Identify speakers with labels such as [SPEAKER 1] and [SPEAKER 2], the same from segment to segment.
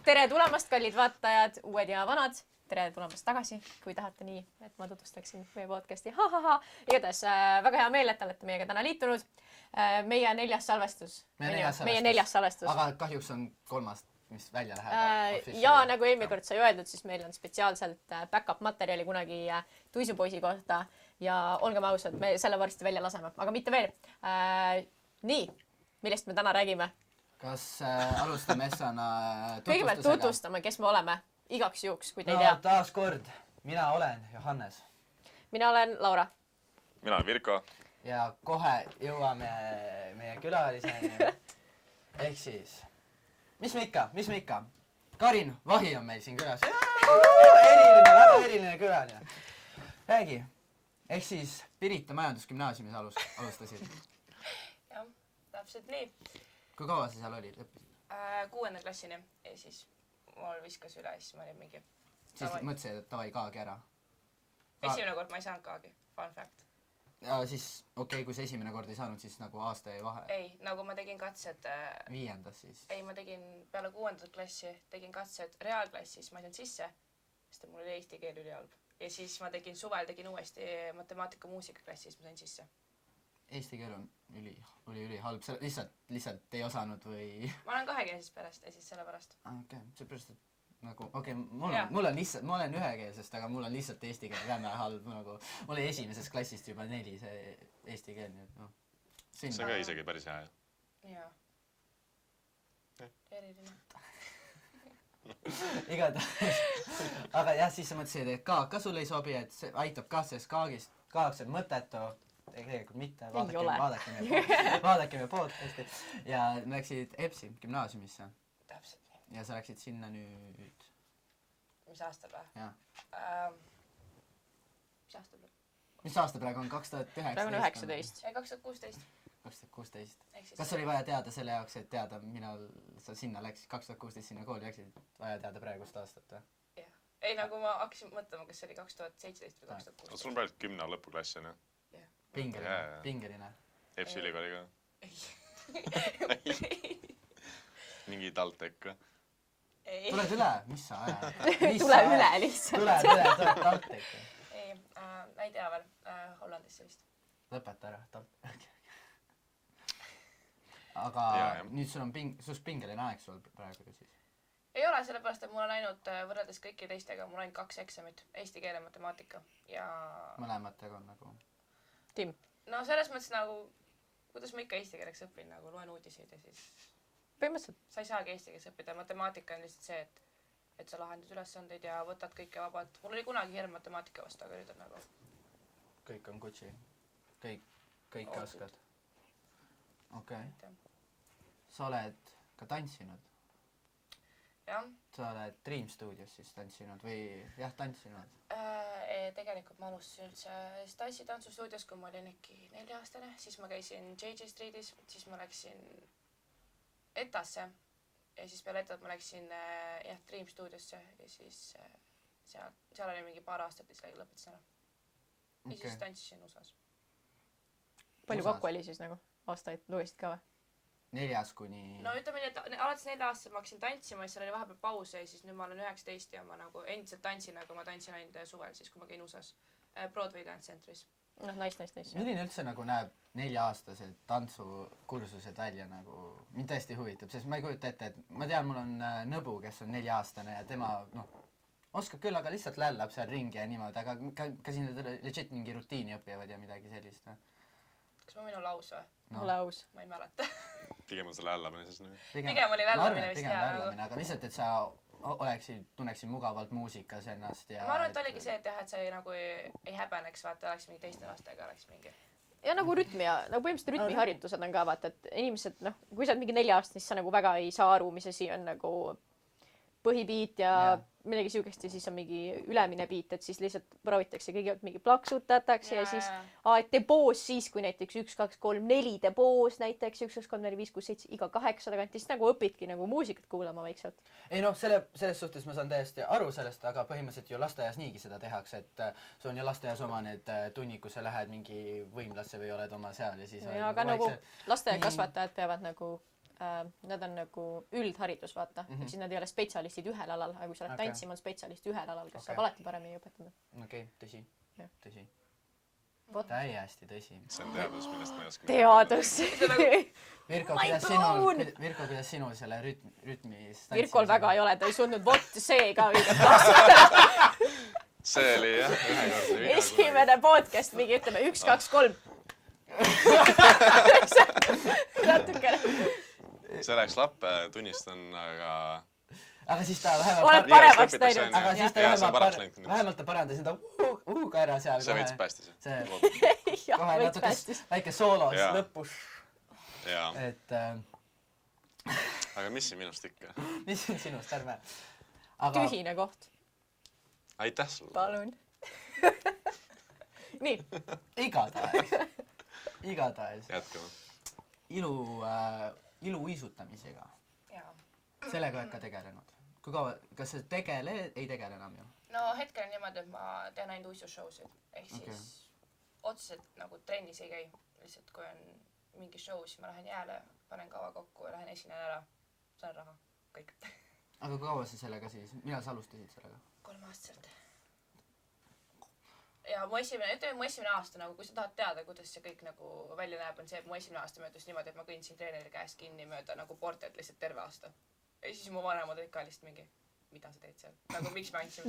[SPEAKER 1] tere tulemast, kallid vaatajad, uued ja vanad. Tere tulemast tagasi, kui tahate nii, et ma tutvustaksin meie podcasti. Igatahes väga hea meel, et olete meiega täna liitunud. Meie neljas salvestus. Meie neljas salvestus.
[SPEAKER 2] Aga kahjuks on kolmas, mis välja läheb.
[SPEAKER 1] Ja nagu eelmine kord sai öeldud, siis meil on spetsiaalselt back-up materjali kunagi tuisupoisi kohta. Ja olgem ausad, me selle varsti välja laseme, aga mitte veel. Nii, millest me täna räägime?
[SPEAKER 2] Kas alustame Essana tutvustusega?
[SPEAKER 1] Kõigepealt tutvustame, kes me oleme. Igaks juhuks, kui te ei tea.
[SPEAKER 3] Taas kord, mina olen Johannes.
[SPEAKER 1] Mina olen Laura.
[SPEAKER 4] Mina olen Virko.
[SPEAKER 3] Ja kohe jõuame meie külaliseni. Ehk siis, mis me ikka? Karin Vahi on meil siin külas. Väga eriline külaline. Räägi. Ehk siis Pirita Majandusgümnaasiumis alustasid.
[SPEAKER 5] Jah, täpselt nii.
[SPEAKER 3] Kui kaua sa seal olid?
[SPEAKER 5] 6. klassini ja siis mul viskas üle, siis ma olin mingi...
[SPEAKER 3] Siis mõtlesid, et tavai kaagi ära?
[SPEAKER 5] Esimene kord ma ei saanud kaagi, fun fact.
[SPEAKER 3] Ja siis, okei, kui sa esimene kord ei saanud, siis nagu aasta jäi vahe?
[SPEAKER 5] Ei, nagu ma tegin katsed...
[SPEAKER 3] 5. siis?
[SPEAKER 5] Ei, ma tegin peale 6. klassi, tegin katsed reaalklassis, ma ei saanud sisse, sest mul oli eesti keel ülihalb. Ja siis ma tegin suvel, tegin uuesti matemaatika muusikaklassis, ma sain sisse.
[SPEAKER 3] Eesti keel on ülihalb, sa lihtsalt ei osanud või...
[SPEAKER 5] Ma olen kahekeelsest perest ja siis sellepärast.
[SPEAKER 3] Okei, seepärast, et nagu, ma olen ühekeelsest, aga mul on lihtsalt eesti keel väga halb, nagu mul oli esimesest klassist juba 4 see eesti keel, nii et noh.
[SPEAKER 4] See on ka isegi päris hea.
[SPEAKER 5] Jaa. Eriline.
[SPEAKER 3] Igatahes. Aga jah, siis sa mõtlesid, et kaag ka sulle ei sobi, et see aitab ka sellest kaagaks on mõttetu. Tegelikult mitte, vaadake meie podcasti. Ja läksid EBS-i gümnaasiumisse.
[SPEAKER 5] Täpselt nii.
[SPEAKER 3] Ja sa läksid sinna nüüd...
[SPEAKER 5] Mis aastal või?
[SPEAKER 3] Jah.
[SPEAKER 5] Mis aastal või?
[SPEAKER 3] Mis aasta praegu on? 2019?
[SPEAKER 1] Praegu on 19.
[SPEAKER 5] 2016.
[SPEAKER 3] 2016. Kas oli vaja teada selle jaoks, et teada, millal sa sinna läksid? 2016 sinna kooli läksid, vaja teada praegust aastat või?
[SPEAKER 5] Jah. Ei, nagu ma hakkasin mõtlema, kas see oli 2017 või 2016.
[SPEAKER 4] Sul on praegu 10 lõpuklass, on ju?
[SPEAKER 3] Pingeline.
[SPEAKER 4] EBS ülikooliga?
[SPEAKER 5] Ei.
[SPEAKER 4] Mingi TalTech või?
[SPEAKER 5] Ei.
[SPEAKER 3] Tuled üle? Mis sa ajad?
[SPEAKER 1] Tule üle lihtsalt.
[SPEAKER 3] Tuled TalTech.
[SPEAKER 5] Ei, ei tea veel. Hollandisse vist.
[SPEAKER 3] Lõpeta ära. Aga nüüd sul on pingeline aeg sul praegu siis?
[SPEAKER 5] Ei ole, sellepärast, et mul on ainult võrreldes kõiki teistega, mul on 2 eksamit. Eesti keele matemaatika ja...
[SPEAKER 3] Mõlematega on nagu...
[SPEAKER 1] Tim.
[SPEAKER 5] No selles mõttes nagu, kuidas ma ikka eesti keeleks õpin, nagu loen uudiseid ja siis...
[SPEAKER 1] Põhimõtteliselt.
[SPEAKER 5] Sa ei saagi eesti keeles õppida. Matemaatika on lihtsalt see, et sa lahendad ülesandeid ja võtad kõike vabalt. Mul oli kunagi hirm matemaatika vastu, aga nüüd on nagu...
[SPEAKER 3] Kõik on Gucci. Kõik oskad. Okei. Sa oled ka tantsinud?
[SPEAKER 5] Jah.
[SPEAKER 3] Sa oled Dream Studios siis tantsinud või jah, tantsinud?
[SPEAKER 5] Tegelikult ma alustasin üldse Stassi tantsustuudios, kui ma olin äkki 4-aastane. Siis ma käisin JJ Streetis, siis ma läksin Etasse ja siis peale Etat ma läksin Dream Studiosse ja siis seal oli mingi paar aastat ja siis lõpetasin ära. Ja siis tantsisin USAs.
[SPEAKER 1] Palju kokku oli siis nagu aastaid? Lugesid ka või?
[SPEAKER 3] 4 kuni...
[SPEAKER 5] No ütleme nii, et alates 4 aastal ma hakkasin tantsima ja seal oli vahepeal pause ja siis nüüd ma olen 19 ja ma nagu endiselt tantsin, aga ma tantsin ainult suvel siis, kui ma käin USAs Broadway Dance Centris.
[SPEAKER 1] Noh, nice.
[SPEAKER 3] Milline üldse nagu näeb 4-aastased tantsukursused välja nagu... Mind tõesti huvitab, sest ma ei kujuta ette, et ma tean, mul on nõbu, kes on 4-aastane ja tema, oskab küll, aga lihtsalt lällab seal ringi ja niimoodi, aga ka siin legit mingi rutiini õpivad ja midagi sellist.
[SPEAKER 5] Kas ma võin olla aus või?
[SPEAKER 1] Ole aus.
[SPEAKER 5] Ma ei mäleta.
[SPEAKER 4] Pigem on see lällamine siis nüüd.
[SPEAKER 5] Pigem oli lällamine vist hea.
[SPEAKER 3] Aga lihtsalt, et sa tunneksid mugavalt muusikas ennast ja...
[SPEAKER 5] Ma arvan, et oligi see, et jah, et sa nagu ei häbeneks, vaata, oleks mingi teiste lastega, oleks mingi...
[SPEAKER 1] Ja nagu põhimõtteliselt rütmiharjutused on ka, vaata, et inimesed, kui sa oled mingi 4-aastane, siis sa nagu väga ei saa aru, mis asi on nagu põhibiit ja millegi siukest ja siis on mingi ülemine biit, et siis lihtsalt proovitakse kõigepealt mingi plaksutatakse ja siis tee poos siis, kui näiteks 1, 2, 3, 4 tee poos näiteks 1, 2, 3, 4, 5, 6, 7, iga 8 tagant, siis nagu õpidki nagu muusikat kuulama vaikselt.
[SPEAKER 3] Ei noh, selles suhtes ma saan täiesti aru sellest, aga põhimõtteliselt ju lasteaias niigi seda tehakse, et sul on ju lasteaias oma need tunnid, kus sa lähed mingi võimlasse või oled oma seal ja siis...
[SPEAKER 1] Ja aga nagu lasteaiakasvatajad peavad nagu nad on nagu üldharidus, vaata. Siis nad ei ole spetsialistid ühel alal, aga kui sa oled tantsima, on spetsialist ühel alal, kes saab alati paremini õpetada.
[SPEAKER 3] Okei, tõsi.
[SPEAKER 1] Vot.
[SPEAKER 3] Täiesti tõsi.
[SPEAKER 4] see on teadus, millest ma ei oska.
[SPEAKER 1] Teadus.
[SPEAKER 3] Virko, kuidas sinul selle rütmis
[SPEAKER 1] Virkol väga ei ole, ta ei suutnud vot see ka viidata.
[SPEAKER 4] see oli jah, ühekordne viga.
[SPEAKER 1] Esimene podcast, mingi ütleme 1, 2, 3. Natukene.
[SPEAKER 4] see läks lappe, tunnistan,
[SPEAKER 3] aga siis ta vähemalt
[SPEAKER 1] Oled paremaks teinud.
[SPEAKER 3] aga siis ta vähemalt ta parandas enda ka ära seal
[SPEAKER 4] see veits päästis.
[SPEAKER 1] Jah,
[SPEAKER 3] kohe
[SPEAKER 1] veits päästis.
[SPEAKER 3] väike soolos lõpus.
[SPEAKER 4] jaa.
[SPEAKER 3] Et
[SPEAKER 4] aga mis siin minust ikka?
[SPEAKER 3] mis on sinust, ärme.
[SPEAKER 1] Tühine koht.
[SPEAKER 4] aitäh sulle.
[SPEAKER 1] Palun. Nii.
[SPEAKER 3] Igatahes.
[SPEAKER 4] jätkame.
[SPEAKER 3] Ilu uisutamisega.
[SPEAKER 5] jaa.
[SPEAKER 3] Sellega oled ka tegelenud. Kui kaua, kas sa ei tegele enam ju?
[SPEAKER 5] No hetkel on niimoodi, et ma teen ainult uisushowsid. Ehk siis otseselt nagu trennis ei käi. Lihtsalt kui on mingi show, siis ma lähen jääle, panen kava kokku ja lähen esinen ära. Saan raha. Kõik.
[SPEAKER 3] Aga kui kaua sa sellega siis? Millal sa alustasid sellega?
[SPEAKER 5] 3 aastaselt. Ja mu esimene aasta, nagu kui sa tahad teada, kuidas see kõik nagu välja näeb, on see, et mu esimene aasta möödus niimoodi, et ma kõndsin treeneri käest kinni mööda nagu portet lihtsalt terve aasta. Ja siis mu vanemad olid ka lihtsalt mingi, mida sa teed seal? Nagu miks me andsime?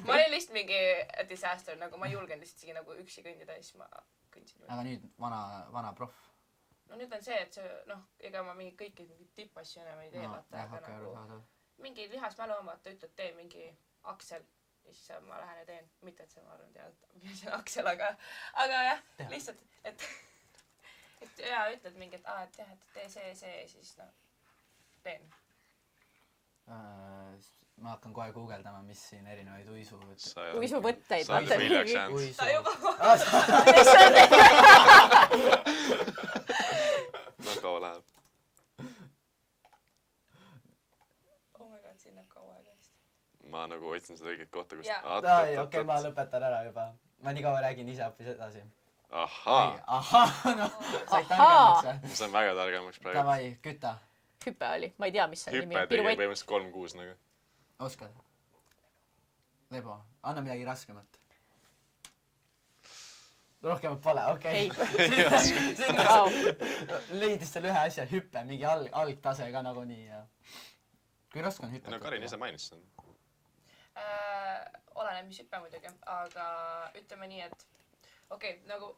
[SPEAKER 5] Ma olin lihtsalt mingi disaster, nagu ma ei julgenud lihtsalt sigi nagu üksi kõndida ja siis ma kõndsin.
[SPEAKER 3] Aga nüüd vana proff?
[SPEAKER 5] No nüüd on see, et see, ega ma mingi kõiki tippasju enam ei tee, vaata, aga nagu mingi lihasmälu on, vaata, ütled, tee mingi aksel. Ja siis ma lähen ja teen, mitte et see ma arvan teada, mis on aksel, aga jah, lihtsalt, et ja ütled mingi, et et jah, et tee see ja siis teen.
[SPEAKER 3] Ma hakkan kohe guugeldama, mis siin erinevaid
[SPEAKER 1] uisuvõtteid.
[SPEAKER 4] Sa oled viljaks jäänud.
[SPEAKER 5] Ta juba.
[SPEAKER 4] No kaua läheb?
[SPEAKER 5] Oh my god, siin läheb kaua aega vist.
[SPEAKER 4] Ma nagu otsin seda õiget kohta, kus...
[SPEAKER 3] Okei, ma lõpetan ära juba. Ma nii kaua räägin ise hoopis edasi.
[SPEAKER 4] Ahhaa!
[SPEAKER 3] No, said targemaks või?
[SPEAKER 4] Ma sain väga targemaks praegu.
[SPEAKER 3] Davai, kütta.
[SPEAKER 1] Hüpe oli, ma ei tea, mis see nimi
[SPEAKER 4] Hüpe tegi põhimõtteliselt 3-6 nagu.
[SPEAKER 3] Oskad? Lebo, anna midagi raskemat. Rohkemat pole, okei. Leidis selle ühe asja, hüppe, mingi algtase ka nagu nii. Kui raske on hüppe?
[SPEAKER 4] No Karin ise mainis seda.
[SPEAKER 5] Oleneb, mis hüppe muidugi, aga ütleme nii, et okei, nagu...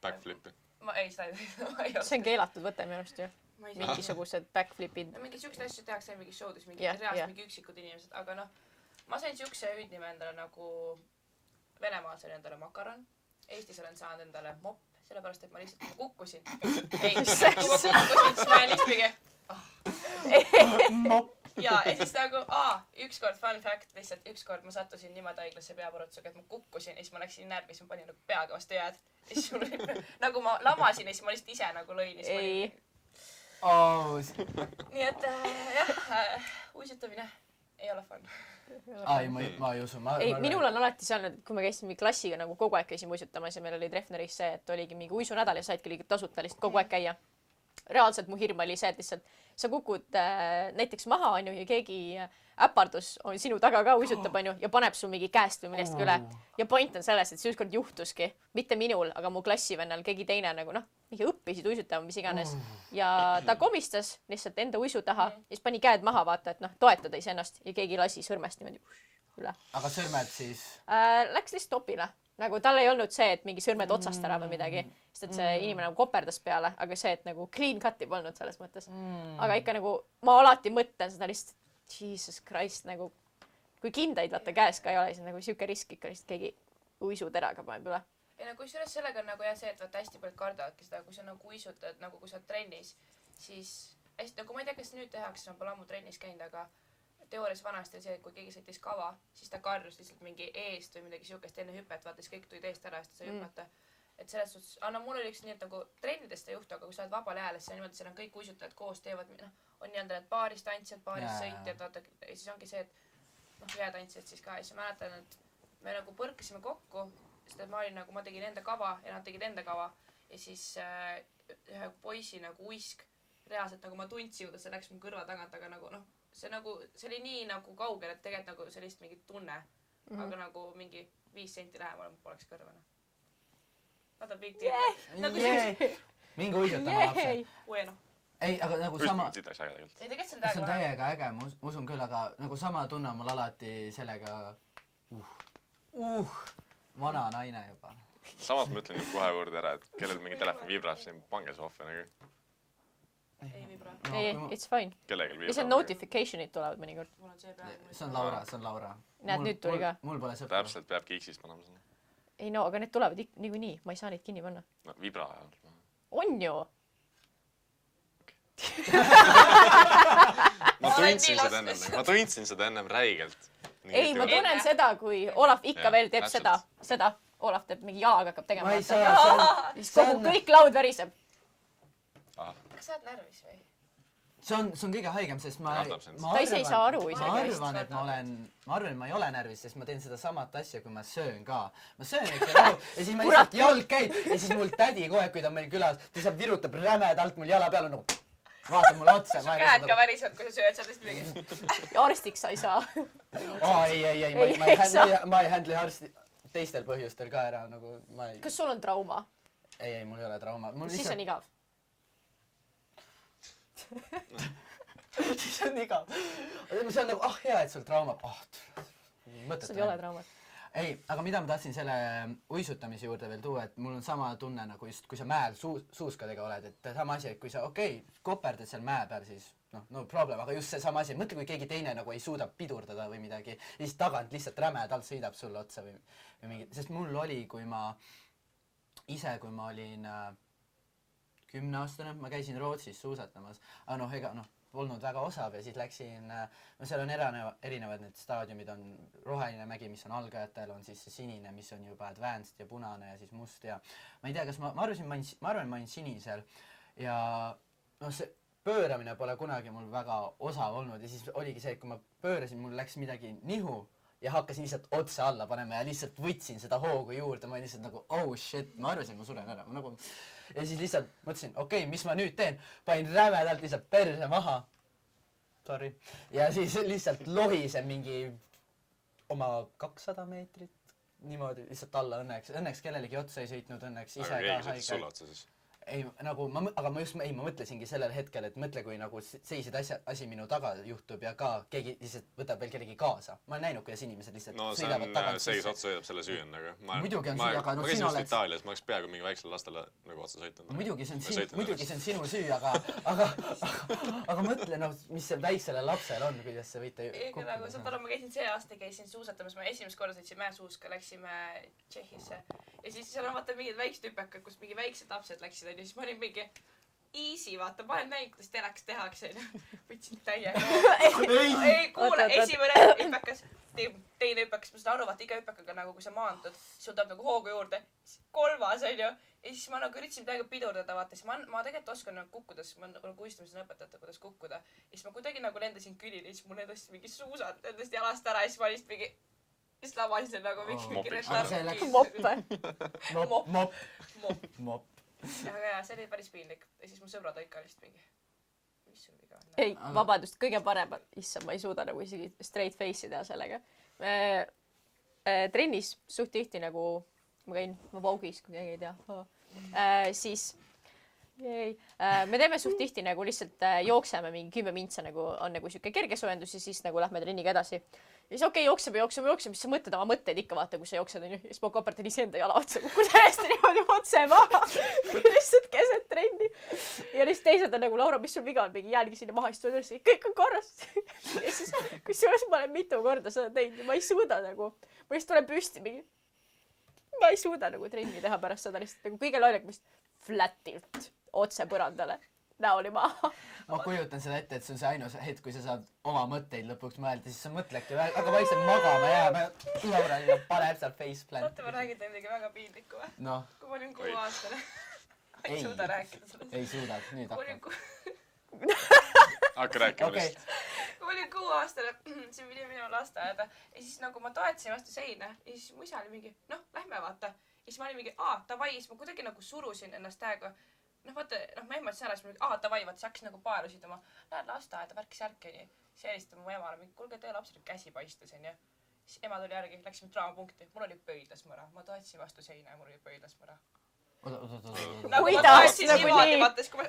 [SPEAKER 4] Backflipi.
[SPEAKER 5] Seda ei ole.
[SPEAKER 1] See on keelatud võte minu arust ju. Mingisugused backflipid.
[SPEAKER 5] Mingi siukseid asju tehakse mingi showdes, mingi üksikud inimesed, aga ma sain siukse hüüdnime endale nagu Venemaal sain endale makaron, Eestis olen saanud endale mopp, sellepärast, et ma lihtsalt kukkusin. Ei, kui ma kukkusin, siis ma olen lihtsalt mingi ja siis nagu, ükskord fun fact, lihtsalt ükskord ma sattusin niimoodi haiglasse peapurutusega, et ma kukkusin ja siis ma läksin närvis, ma panin nagu peaga vastu jääd. Ja siis nagu ma lamasin ja siis ma lihtsalt ise nagu lõin. Nii et jah, uisutamine ei ole fun.
[SPEAKER 3] Ma ei usu.
[SPEAKER 1] Ei, minul on alati see olnud, kui me käisime klassiga nagu kogu aeg käisime uisutamas ja meil oli Treffneris see, et oligi mingi uisunädal ja saidki tasuta lihtsalt kogu aeg käia. Reaalselt mu hirm oli see, et lihtsalt sa kukud näiteks maha onju ja keegi äpardus on sinu taga ka uisutab onju ja paneb su mingi käest või millestki üle. Ja point on selles, et see ükskord juhtuski, mitte minul, aga mu klassivennal keegi teine nagu mingi õppisid uisutama, mis iganes. Ja ta komistas lihtsalt enda uisu taha ja siis pani käed maha vaata, et toetada iseennast ja keegi lasi sõrmest niimoodi üle.
[SPEAKER 3] Aga sõrmed siis?
[SPEAKER 1] Läks lihtsalt topile. Nagu tal ei olnud see, et mingi sõrmed otsast ära või midagi, sest et see inimene nagu koperdas peale, aga see, et nagu clean cut'i polnud selles mõttes. Aga ikka nagu ma alati mõtlen seda lihtsalt, Jesus Christ, nagu kui kindaid vaata käes ka ei ole, siis nagu siuke risk ikka lihtsalt keegi uisuteraga paneb üle.
[SPEAKER 5] Ja nagu kusjuures sellega on nagu jah see, et vaata hästi palju kardavadki seda, kui sa nagu uisutad, nagu kui sa oled trennis, siis hästi, nagu ma ei tea, kas nüüd tehakse, ma pole ammu trennis käinud, aga teoorias vanasti oli see, et kui keegi sõitis kava, siis ta karjus lihtsalt mingi eest või midagi siukest enne hüpet, vaata siis kõik tulid eest ära ja siis ta sai hüpata. Et selles suhtes, mul oli üks nii, et nagu trennidest ei juhtu, aga kui sa oled vabal ajal, siis niimoodi, seal on kõik uisutajad koos teevad, on nii-öelda need paaris tantsijad, paaris sõitjad, vaata, ja siis ongi see, et hea tantsijad siis ka, ja siis ma mäletan, et me nagu põrkasime kokku, sest et ma tegin enda kava ja nad tegid enda kava ja siis ühe poisi nagu uisk reaalselt nagu ma tundsin, kuidas see läks mu kõrva tagant, aga nagu noh, see oli nii nagu kaugel, et tegelikult nagu sellist mingit tunne, aga nagu mingi 5 senti lähemal poleks kõrva. Not a big deal.
[SPEAKER 3] minge uisutama lapsed.
[SPEAKER 5] Bueno.
[SPEAKER 3] Ei, aga nagu sama...
[SPEAKER 4] Titaks äge tegelikult.
[SPEAKER 5] Ei, tegelikult
[SPEAKER 3] see on täiega äge, ma usun küll, aga nagu sama tunne on mul alati sellega... Vana naine juba.
[SPEAKER 4] Samas ma ütlen nüüd kohe juurde ära, et kellel mingi telefon vibras, siis pange see ohve nagu.
[SPEAKER 5] Ei vibra.
[SPEAKER 1] ei, it's fine.
[SPEAKER 4] Kellegil vibra.
[SPEAKER 1] ja see notification'id tulevad mõnikord.
[SPEAKER 5] Mul on see praegu.
[SPEAKER 3] See on Laura.
[SPEAKER 1] Näed, nüüd tuli ka.
[SPEAKER 3] Mul pole sõpra.
[SPEAKER 4] Täpselt peab kiiksist panema sinna.
[SPEAKER 1] Ei no, aga need tulevad niikuinii. Ma ei saa neid kinni panna.
[SPEAKER 4] No vibra ajal.
[SPEAKER 1] On ju!
[SPEAKER 4] Ma tundsin seda ennem räigelt.
[SPEAKER 1] Ei, ma tunnen seda, kui Olav ikka veel teeb seda. Olav teeb mingi jalaga hakkab tegema.
[SPEAKER 3] Ma ei saa,
[SPEAKER 1] siis kogu kõik laud väriseb.
[SPEAKER 5] Kas sa oled närvis või?
[SPEAKER 3] See on kõige haigem, sest ma
[SPEAKER 1] ise ei saa aru isegi.
[SPEAKER 3] Ma arvan, et ma ei ole närvis, sest ma teen seda samat asja, kui ma söön ka. Ma söön ikka rahu ja siis ma lihtsalt jalg käib ja siis mul tädi kogu aeg, kui ta on meil külas, ta lihtsalt virutab rämedalt mul jala peale nagu vaatab mulle otsa.
[SPEAKER 5] Su käed ka värisevad, kui sa sööd sellest mingi.
[SPEAKER 1] Ja arstiks sa ei saa.
[SPEAKER 3] Ma ei handle arsti teistel põhjustel ka ära nagu ma ei...
[SPEAKER 1] Kas sul on trauma?
[SPEAKER 3] Ei, mul ei ole trauma.
[SPEAKER 1] Siis on igav.
[SPEAKER 3] Siis on igav. See on nagu, hea, et sul trauma.
[SPEAKER 1] Sul ei ole traumat.
[SPEAKER 3] Ei, aga mida ma tahtsin selle uisutamise juurde veel tuua, et mul on sama tunne nagu just, kui sa mäel suuskadega oled, et sama asi, et kui sa, koperdad seal mäe peal, siis no problem, aga just see sama asi, mõtle, kui keegi teine nagu ei suuda pidurdada või midagi, ja siis tagant lihtsalt rämedalt sõidab sulle otsa või mingi, sest mul oli, kui ma olin 10-aastane, ma käisin Rootsis suusatamas, aga polnud väga osav ja siis läksin, seal on erinevad need staadiumid, on roheline mägi, mis on algajatel, on siis see sinine, mis on juba advanced ja punane ja siis must ja ma ei tea, kas ma arvan, ma olin sinisel ja see pööramine pole kunagi mul väga osav olnud ja siis oligi see, et kui ma pöörasin, mul läks midagi nihu ja hakkasin lihtsalt otse alla panema ja lihtsalt võtsin seda hoogu juurde, ma olin lihtsalt nagu, shit, ma arvasin, ma suren ära, nagu... Ja siis lihtsalt mõtlesin, mis ma nüüd teen? Panin rämedalt lihtsalt perse maha. Sorry. Ja siis lihtsalt lohisem mingi oma 200 meetrit. Niimoodi lihtsalt alla õnneks. Õnneks kellelegi otsa ei sõitnud, õnneks ise ka haige.
[SPEAKER 4] Aga keegi sõitis sulle otsa siis?
[SPEAKER 3] Ei, nagu, ma mõtlesingi sellel hetkel, et mõtle, kui nagu sellised asi minu taga juhtub ja ka keegi lihtsalt võtab veel kellegi kaasa. Ma olen näinud, kuidas inimesed lihtsalt sõidavad tagant.
[SPEAKER 4] See, kes otsa sõidab, selle süü on, aga...
[SPEAKER 3] Muidugi on süü, aga
[SPEAKER 4] ma käisin just Itaalias, ma oleks peaaegu mingi väiksele lastele nagu otsa sõitnud.
[SPEAKER 3] Muidugi see on sinu süü, aga mõtle, mis see väiksele lapsel on, kuidas see võite
[SPEAKER 5] kokku. Nagu saad aru, ma käisin see aasta, käisin suusatamas, ma esimest korda sõitsin mäesuuska, läksime Tšehhisse ja siis seal on vaata mingid väiksed hüpekad, kus mingi väiksed lapsed läksid ja siis ma olin mingi easy, vaata, ma olen näinud, kuidas teleks tehakse. Võtsin täiega. Ei, kuule, esimene hüpekas, teine hüpekas, ma saan aru, vaata iga hüpekaga nagu, kui sa maandud, sul tuleb nagu hoogu juurde. Kolmas, on ju. Ja siis ma nagu üritasin täiega pidurdada, vaata, siis ma tegelikult oskan nagu kukkuda, siis ma nagu uistamisel õpetajate, kuidas kukkuda. Ja siis ma kuidagi nagu lendasin külili, siis mul lendasid mingi suusad nendest jalast ära ja siis ma lihtsalt mingi... Siis lavasin nagu mingi
[SPEAKER 3] Mopp.
[SPEAKER 5] Aga jaa, see oli päris piinlik. Ja siis mu sõbrad ikka lihtsalt mingi, mis sul viga on?
[SPEAKER 1] Ei, vabandust, kõige parem, issand, ma ei suuda nagu isegi straight face ida sellega. Trennis suht tihti nagu, ma käin Vogue'is, kui keegi ei tea, siis me teeme suht tihti nagu lihtsalt jookseme mingi 10 mintsa nagu on nagu siuke kerge soojendus ja siis nagu lähme trenniga edasi. Ja siis jookseme, siis sa mõtled oma mõtteid ikka vaata, kui sa jooksed, ja siis ma koperdan iseenda jala otsa, kukku täiesti niimoodi otse maha, lihtsalt keset trenni. Ja siis teised on nagu, Laura, mis sul viga on, mingi jäälgi sinna maha istuvad üles, kõik on korras. Ja siis, kusjuures ma olen mitu korda seda teinud ja ma ei suuda nagu, ma lihtsalt olen püsti mingi, ma ei suuda nagu trenni teha pärast seda lihtsalt nagu kõige loilekumist flatilt otse põrandale näoli maha.
[SPEAKER 3] Ma kujutan seda ette, et see on see ainus hetk, kui sa saad oma mõtteid lõpuks mõelda, siis sa mõtledki väga vaikselt magama jääma ja Laura paneb seal faceplant.
[SPEAKER 5] Oota, ma räägin teile midagi väga piinlikku või?
[SPEAKER 3] No.
[SPEAKER 5] Kui ma olin 6-aastane. Ei suuda rääkida sellest.
[SPEAKER 3] Ei suuda, nüüd hakkab.
[SPEAKER 4] Hakka rääkima lihtsalt.
[SPEAKER 5] Kui ma olin 6-aastane, siis pidi minema lasteaeda ja siis nagu ma toetasin vastu seina ja siis mu isa oli mingi, lähme vaata. Ja siis ma olin mingi, davai, siis ma kuidagi nagu surusin ennast täiega noh vaata, noh ma ehmatasin ära, siis ma davai, vaata see hakkas nagu paelu siit oma, lähed lasteaeda, värki-särki onju. siis helistan mu emale, kuulge teie lapsel käsi paistes onju. siis ema tuli järgi, läksime draamapunkti, mul oli pöidlas mõra, ma tahtsin vastu seina ja mul oli pöidlas mõra.
[SPEAKER 1] kuidas nagu nii?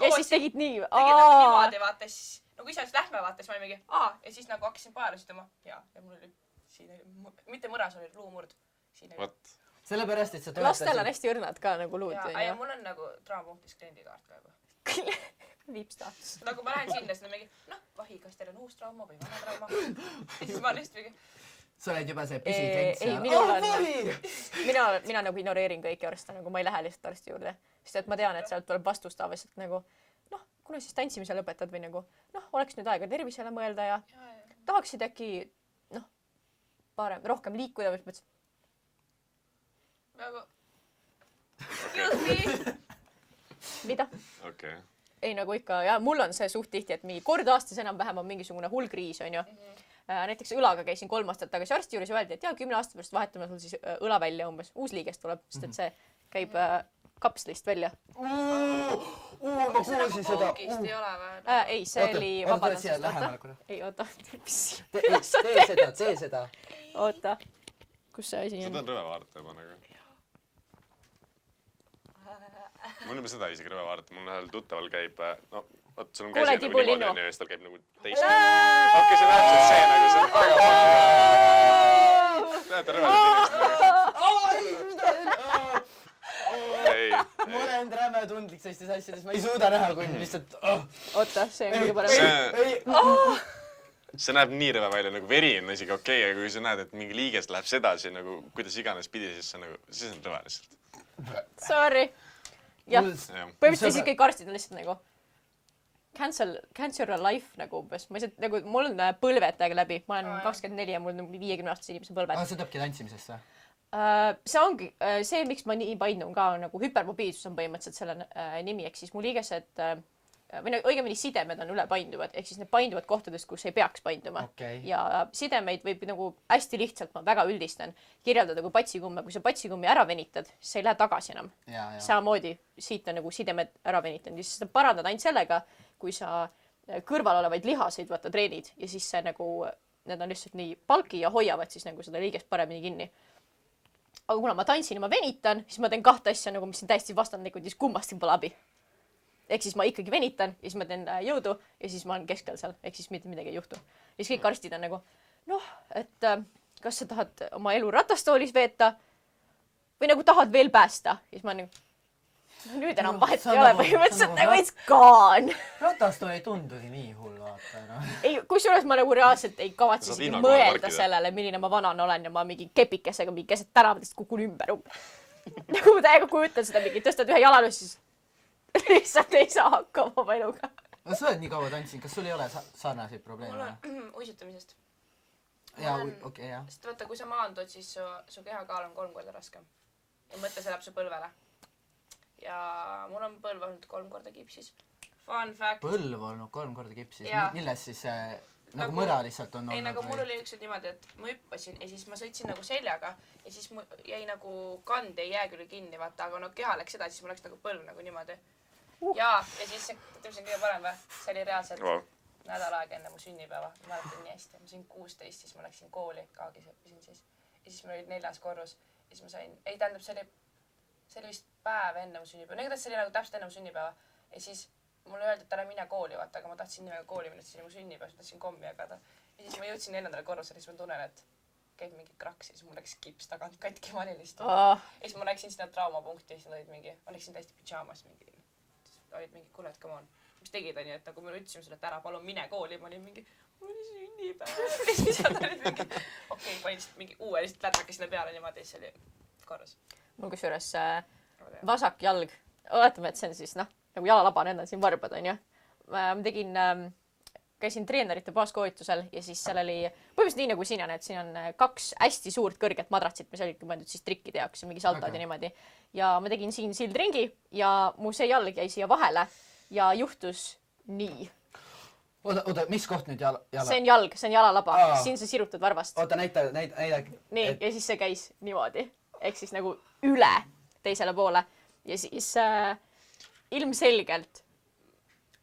[SPEAKER 1] Ja siis tegid nii?
[SPEAKER 5] Tegid nagu niimoodi vaata, siis nagu ise siis lähme vaata, siis ma olin mingi ja siis nagu hakkasin paelu siduma ja mul oli siin oli, mitte mõras oli luumurd.
[SPEAKER 4] Vot.
[SPEAKER 3] Sellepärast, et sa
[SPEAKER 1] lastel on hästi õrnad ka nagu luud.
[SPEAKER 5] Ja mul on nagu draamapunktis kliendikaart ka juba.
[SPEAKER 1] Viipstaatus.
[SPEAKER 5] Nagu ma lähen sinna, siis on mingi, vahi, kas teil on uus trauma või vana trauma? Ja siis ma lihtsalt mingi...
[SPEAKER 3] Sa oled juba see pisiklient
[SPEAKER 1] seal. Mina nagu ignoreerin kõiki arste, nagu ma ei lähe lihtsalt arsti juurde. Sest et ma tean, et sealt tuleb vastus tavaliselt nagu, kuna siis tantsimise lõpetad või nagu, oleks nüüd aega tervisele mõelda ja tahaksid äkki, rohkem liikuda või mõtlesin.
[SPEAKER 5] Nagu... Excuse me?
[SPEAKER 1] Mida?
[SPEAKER 4] Okei.
[SPEAKER 1] Ei nagu ikka, ja mul on see suht tihti, et mingi kord aastas enam-vähem on mingisugune hull kriis, on ju. Näiteks õlaga käisin 3 aastat tagasi arsti juures ja öeldi, et 10 aasta pärast vahetame sul siis õla välja umbes. Uus liigest tuleb, sest et see käib kapslist välja.
[SPEAKER 3] Ma kuulsin seda.
[SPEAKER 5] Koogist ei ole või?
[SPEAKER 1] Ei, see oli vabandust. Ei, oota.
[SPEAKER 3] Tee seda.
[SPEAKER 1] Oota. Kus see asi on?
[SPEAKER 4] Seda on rõve vaadata juba nagu. Mul on juba seda isegi rõve vaadata. Mul on tuttaval käib, vaat sul on käsi nagu niimoodi ja siis tal käib nagu teist. Okei, see tähendab see nagu see on väga näete rõvedad inimesed.
[SPEAKER 3] Ma olen räme tundlik sellistes asjades. Ma ei suuda näha, kui lihtsalt...
[SPEAKER 1] Oota, see on kõige parem.
[SPEAKER 4] See näeb nii rõve välja, nagu veri on isegi okei, aga kui sa näed, et mingi liigest läheb sedasi, nagu kuidas iganes pidi, siis on rõve lihtsalt.
[SPEAKER 1] Sorry. Jah, põhimõtteliselt siis kõik arstid on lihtsalt nagu cancel your life nagu umbes. Ma lihtsalt nagu, mul on põlved täiega läbi. Ma olen 24 ja mul on 50-aastase inimese põlved.
[SPEAKER 3] See tõbki tantsimisesse?
[SPEAKER 1] See ongi see, miks ma nii paindun ka, nagu hüpermobiilsus on põhimõtteliselt selle nimi, ehk siis mu liigesed või õigemini sidemed on üle painduvad, ehk siis need painduvad kohtadest, kus ei peaks painduma. Ja sidemeid võib nagu hästi lihtsalt, ma väga üldistan, kirjeldada kui patsikumme. Kui sa patsikummi ära venitad, siis sa ei lähe tagasi enam. Samamoodi siit on nagu sidemed ära venitanud. Siis sa parandad ainult sellega, kui sa kõrval olevaid lihaseid võtta treenid ja siis see nagu, need on lihtsalt nii palki ja hoiavad siis nagu seda liigest paremini kinni. Aga kuna ma tantsin ja ma venitan, siis ma teen 2 asja, nagu mis on täiesti vastandlikud, siis kummasti pole abi. Ehk siis ma ikkagi venitan ja siis ma teen jõudu ja siis ma olen keskel seal, ehk siis mitte midagi ei juhtu. Ja siis kõik arstid on nagu, et kas sa tahad oma elu ratastoolis veeta või nagu tahad veel päästa. Ja siis ma nagu, nüüd enam vahet ei ole põhimõtteliselt nagu it's gone.
[SPEAKER 3] Ratastool ei tundugi nii hull vaata.
[SPEAKER 1] Ei, kusjuures ma nagu reaalselt ei kavatsesi mõelda sellele, milline ma vanane olen ja ma mingi kepikesega mingi keset tänavatest kukun ümber. Nagu ma täiega kujutan seda mingi, tõstad ühe jalalus, siis lihtsalt ei saa hakkama oma eluga.
[SPEAKER 3] No sa oled nii kaua tantsinud, kas sul ei ole sarnaseid probleeme?
[SPEAKER 5] Mul on uisutamisest.
[SPEAKER 3] Jaa, okei, jah.
[SPEAKER 5] Sest vaata, kui sa maandud, siis su kehakaal on 3 korda raskem. Ja mõtle, see läheb su põlvele. Ja mul on põlv olnud 3 korda kipsis. Fun fact.
[SPEAKER 3] Põlv olnud 3 korda kipsis? Milles siis nagu mõra lihtsalt on olnud?
[SPEAKER 5] Ei, nagu mul oli ükskord niimoodi, et ma hüppasin ja siis ma sõitsin nagu seljaga ja siis mul jäi nagu kand ei jää küll kinni, vaata, aga no keha läks edasi, siis mul läks nagu põlv nagu niimoodi. Ja siis see kõige parem või? See oli reaalselt nädal aega enne mu sünnipäeva. Ma mäletan nii hästi. Ma sain 16, siis ma läksin kooli, kaagis õppisin siis. Ja siis mul oli 4. korrus. Ja siis ma sain, ei tähendab, see oli vist päev enne mu sünnipäeva. Nägid, see oli nagu täpselt enne mu sünnipäeva. Ja siis mulle öeldi, et ära mine kooli, vaata, aga ma tahtsin nii väga kooli minna, siis oli mu sünnipäev, siis tahtsin kommi jagada. Ja siis ma jõudsin 4. korrusele, siis ma tunnen, et käib mingi kraks ja siis mul läks kips tagant katki, ma olin lihtsalt. Ja siis ma läksin sinna traumapunkti, siis nad olid mingi, ma läksin täiesti pidžaamas mingi. Olid mingi, kuule, et come on. Mis tegid on ju, et nagu me ütlesime sulle, et ära palun mine kooli, ma olin mingi, mul oli sünnipäev. Ja siis nad olid mingi, okei, panin lihtsalt mingi uue lihtsalt lätraka sinna peale niimoodi, siis oli korras.
[SPEAKER 1] Mul kusjuures vasak jalg, oletame, et see on siis nagu jalalaba, need on siin varbad, on ju. Ma tegin, käisin treenerite baaskoolitusel ja siis seal oli põhimõtteliselt nii nagu siin on, et siin on 2 hästi suurt kõrget madratsit, mis olidki mõeldud siis trikkide jaoks ja mingi saltad ja niimoodi. Ja ma tegin siin sildringi ja mu see jalg jäi siia vahele ja juhtus nii.
[SPEAKER 3] Oota, mis koht nüüd jala?
[SPEAKER 1] See on jalg, see on jalalaba. Siin sa sirutad varvast.
[SPEAKER 3] Oota, näita.
[SPEAKER 1] Nii, ja siis see käis niimoodi. Ehk siis nagu üle teisele poole. Ja siis ilmselgelt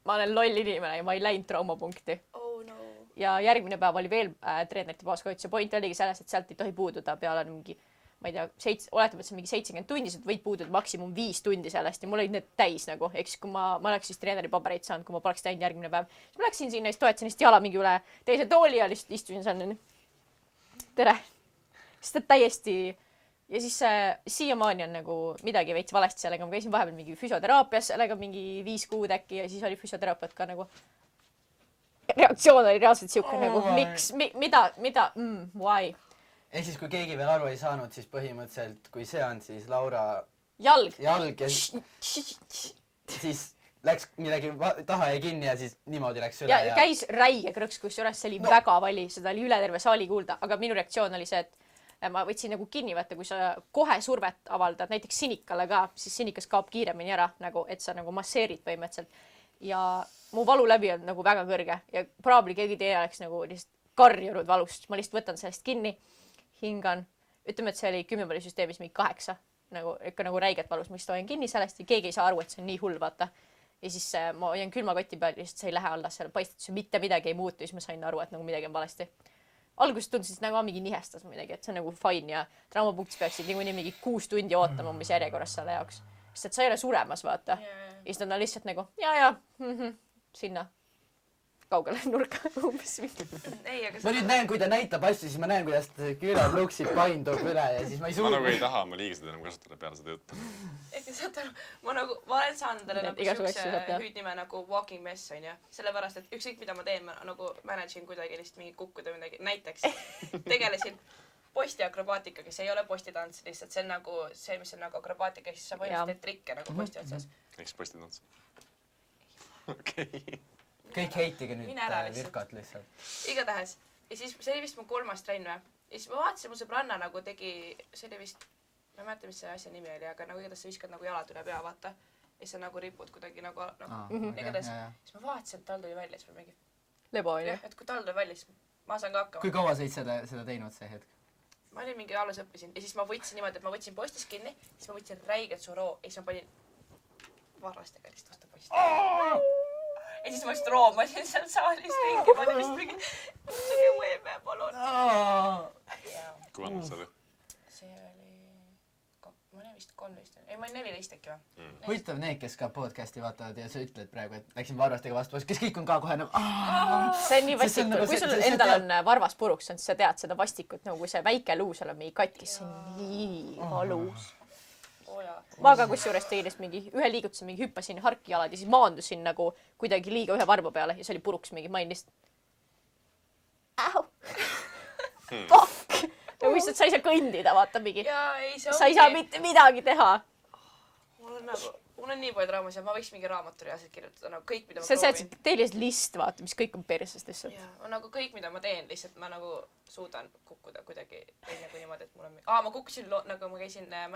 [SPEAKER 1] ma olen loll inimene ja ma ei läinud traumapunkti.
[SPEAKER 5] Oh no.
[SPEAKER 1] Ja järgmine päev oli veel treenerite baaskohut. See point oligi selles, et sealt ei tohi puududa peale mingi, ma ei tea, oletame, et see on mingi 70 tundi, sa võid puududa maksimum 5 tundi sellest ja mul olid need täis nagu. Eks kui ma oleks siis treeneri pabereid saanud, kui ma poleks teinud järgmine päev. Siis ma läksin sinna, siis toetasin vist jala mingi üle teise tooli ja lihtsalt istusin seal. Tere. Sest et täiesti... Ja siis siiamaani on nagu midagi veits valesti sellega. Ma käisin vahepeal mingi füsioteraapias, sellega mingi 5 kuud äkki ja siis oli füsioteraapiat ka nagu... Reaktsioon oli reaalselt siuke nagu, miks, mida, why?
[SPEAKER 3] Ehk siis, kui keegi veel aru ei saanud, siis põhimõtteliselt, kui see on, siis Laura
[SPEAKER 1] Jalg
[SPEAKER 3] ja siis läks midagi taha ja kinni ja siis niimoodi läks üle.
[SPEAKER 1] Ja käis räige krõks, kusjuures see oli väga vali, seda oli üle terve saali kuulda, aga minu reaktsioon oli see, et ma võtsin nagu kinni võtta, kui sa kohe survet avaldad, näiteks sinikale ka, siis sinikas kaob kiiremini ära, nagu, et sa nagu masseerid põhimõtteliselt. Ja mu valu läbi on nagu väga kõrge ja probably keegi teine oleks nagu lihtsalt karjunud valust. Ma lihtsalt võtan sellest kinni, hingan. Ütleme, et see oli 10 süsteemis mingi 8. Nagu, ikka nagu räiget valus, ma lihtsalt hoian kinni sellest ja keegi ei saa aru, et see on nii hull, vaata. Ja siis ma hoian külmakoti peal ja lihtsalt see ei lähe alla seal. Paistat, see mitte midagi ei muutu, siis ma sain aru, et nagu midagi on valesti. Alguses tundsin nagu mingi nihestas midagi, et see on nagu fine ja traumapunktis peaksid niikuinii mingi 6 tundi ootama umbes järjekorras selle jaoks. Sest et sa ei ole suremas, vaata. Ja siis nad on lihtsalt nagu, sinna kaugele nurka umbes.
[SPEAKER 3] Ma nüüd näen, kui ta näitab asju, siis ma näen, kuidas Küürel luksib, paindub üle ja siis ma ei suuda.
[SPEAKER 4] Ma nagu ei taha oma liigised enam kasutada peale seda juttu.
[SPEAKER 5] Ehk saad aru, ma olen saanud talle nagu siukse hüüdnime nagu walking mess, on ju. Sellepärast, et ükskõik mida ma teen, ma nagu manage'in kuidagi lihtsalt mingi kukkuda midagi. Näiteks tegelesin postiakrobaatika, kes ei ole postitants, lihtsalt see on nagu see, mis on nagu akrobaatika, siis sa põhimõtteliselt teed trikke nagu posti otsas.
[SPEAKER 4] Eks postitants. Okei.
[SPEAKER 3] Kõik heitige nüüd Virkot lihtsalt.
[SPEAKER 5] Igatahes. Ja siis see oli vist mu 3. trenn või. Ja siis ma vaatasin, mu sõbranna nagu tegi, see oli vist, ma ei mäleta, mis see asja nimi oli, aga nagu igatahes sa viskad nagu jalad üle pea, vaata. Ja sa nagu ripud kuidagi nagu, igatahes. Siis ma vaatasin, et tal tuli välja, siis ma mingi...
[SPEAKER 1] Lebo oli.
[SPEAKER 5] Et kui tal tuli välja, siis ma saan ka hakkama.
[SPEAKER 3] Kui kaua sa seda teinud see hetk?
[SPEAKER 5] Ma olin mingi alles õppisin. Ja siis ma võtsin niimoodi, et ma võtsin postis kinni, siis ma võtsin räiget su roo ja siis ma panin varrastega lihtsalt vastu posti. Ja siis ma just roomasin seal saalis ringi, ma olin vist mingi, muidugi võime, palun.
[SPEAKER 4] Kui vanad sa oli?
[SPEAKER 5] See oli, ma olin vist 13, ei ma olin 14 äkki või?
[SPEAKER 3] Huvitav need, kes ka podcasti vaatavad ja sa ütled praegu, et läksin varvastega vastu, kes kõik on ka kohe nagu
[SPEAKER 1] see on nii vastik, kui sul endal on varvas puruks, siis sa tead seda vastikut, nagu kui see väike luu seal on mingi katkis, see on nii valus. Ma ka kusjuures teilis mingi ühe liigutuse mingi hüppasin harki jalad ja siis maandusin nagu kuidagi liiga ühe varba peale ja see oli puruks mingi mainist. Au! Fuck! Nagu lihtsalt sa ei saa kõndida, vaata mingi. Sa ei saa mitte midagi teha.
[SPEAKER 5] Mul on nii palju traumas ja ma võiks mingi raamatu reaalselt kirjutada, nagu kõik, mida ma
[SPEAKER 1] proovin. See teilis list, vaata, mis kõik on persest lihtsalt.
[SPEAKER 5] Ja, nagu kõik, mida ma teen, lihtsalt ma nagu suudan kukkuda kuidagi enne kui niimoodi, et mul on... ma kukkusin, nagu ma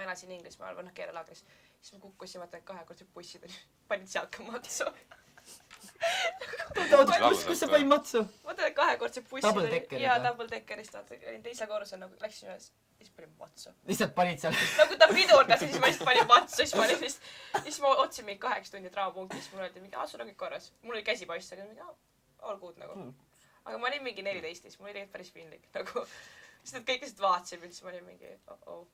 [SPEAKER 5] elasin Inglismaal või keelelaagris, siis ma kukkusin, vaata, 2-kordsed bussid panid sealt ka matsu.
[SPEAKER 3] Kus sa panid matsu?
[SPEAKER 5] Vaata, 2-kordsed bussid
[SPEAKER 3] Double-deckerist.
[SPEAKER 5] Double-deckerist, olin teise korrusel, nagu läksin ühes, siis panin matsu.
[SPEAKER 3] Lihtsalt panid seal?
[SPEAKER 5] Nagu ta pidurdas, siis ma lihtsalt panin matsu, siis ma otsin mingi 8 tundi traumapunkti, siis mul öeldi mingi, sul on kõik korras. Mul oli käsi paistis, aga mingi, all good nagu. Aga ma olin mingi 14, siis mul oli tegelikult päris piinlik, nagu, sest et kõik lihtsalt vaatasid mind, siis ma olin mingi, oh.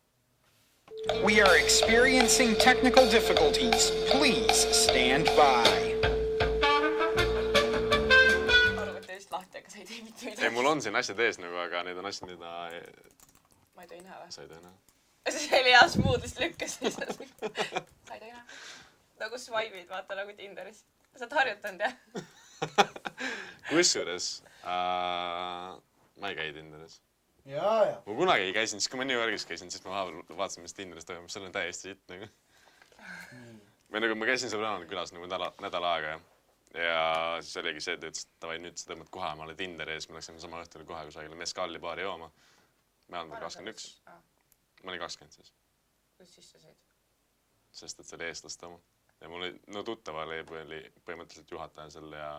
[SPEAKER 6] We are experiencing technical difficulties. Please stand by.
[SPEAKER 4] Ei, mul on siin asjad ees nagu, aga need on asjad, mida...
[SPEAKER 5] Ma ei tohi näha või?
[SPEAKER 4] Sa ei tohi näha.
[SPEAKER 5] See oli hea smooth, lihtsalt lükkas. Sa ei tohi näha. Nagu swipe'id, vaata nagu Tinderis. Sa oled harjutanud, jah?
[SPEAKER 4] Kusjuures, ma ei käi Tinderis.
[SPEAKER 3] Jaa.
[SPEAKER 4] Ma kunagi ei käisin, siis kui ma New Yorgis käisin, siis ma vaatasin, mis Tinderis toimub. See on täiesti sitt nagu. Või nagu ma käisin seal Ranal külas nagu nädal aega ja siis oligi see, et ütles, et davai, nüüd sa tõmbad kohe omale Tinderi ja siis me läksime sama õhtul kohe kusagile Mescalli baari jooma. Me oleme 21. Ma olin 20 siis.
[SPEAKER 5] Kus siis sa said?
[SPEAKER 4] Sest et see oli eestlaste oma. Ja mul oli, no tuttaval oli põhimõtteliselt juhataja seal ja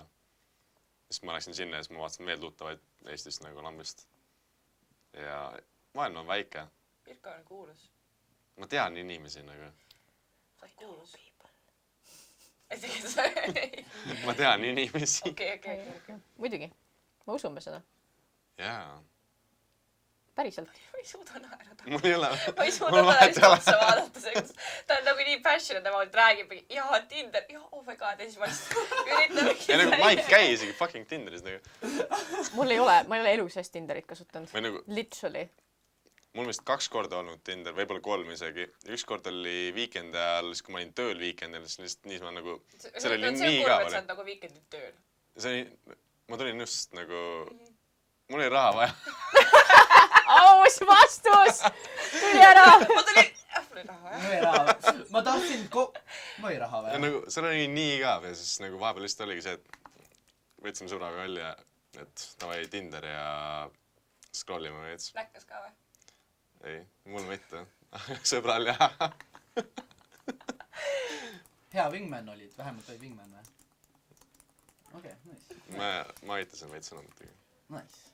[SPEAKER 4] siis ma läksin sinna ja siis ma vaatasin veel tuttavaid Eestist nagu lambist. Ja maailm on väike.
[SPEAKER 5] Pirka on kuulus.
[SPEAKER 4] Ma tean inimesi nagu.
[SPEAKER 5] Sa oled kuulus. isegi, et sa
[SPEAKER 4] ma tean inimesi .
[SPEAKER 5] okei.
[SPEAKER 1] muidugi , me usume seda ,
[SPEAKER 4] jaa .
[SPEAKER 1] päriselt .
[SPEAKER 5] ma ei suuda naerada .
[SPEAKER 4] mul ei ole .
[SPEAKER 5] ma ei suuda talle lihtsalt otsa vaadata selleks . ta on nagu nii passionate about , räägib , jaa , Tinder , jaa , oh my god , ja siis ma lihtsalt üritan
[SPEAKER 4] ei nagu ma ei käi isegi fucking Tinderis nagu .
[SPEAKER 1] ma ei ole elu sees Tinderit kasutanud .
[SPEAKER 4] või nagu
[SPEAKER 1] Literally .
[SPEAKER 4] mul vist 2 korda olnud Tinder , võib-olla 3 isegi . üks kord oli Weekend'i ajal , siis kui ma olin tööl Weekend'il , siis lihtsalt niisama nagu , see oli nii
[SPEAKER 5] kurb ,
[SPEAKER 4] igav
[SPEAKER 5] et sa
[SPEAKER 4] oli .
[SPEAKER 5] oled nagu Weekendil tööl .
[SPEAKER 4] see oli , ma tulin just nagu , mul oli raha vaja .
[SPEAKER 1] aus vastus tuli ära .
[SPEAKER 5] ma tulin , mul oli raha jah .
[SPEAKER 3] mõiraha , ma tahtsin mõiraha
[SPEAKER 4] ja
[SPEAKER 3] või ?
[SPEAKER 4] nagu seal oli nii igav ja siis nagu vahepeal lihtsalt oligi see , et võtsime sõbraga välja , et davai Tinder ja scroll ime veits .
[SPEAKER 5] Läkkas ka või ?
[SPEAKER 4] ei , mul mitte . sõbral jah .
[SPEAKER 3] hea wingman olid , vähemalt oli wingman või ? okei , nice ,
[SPEAKER 4] ma aitasin veits sõnumitega .
[SPEAKER 3] nice .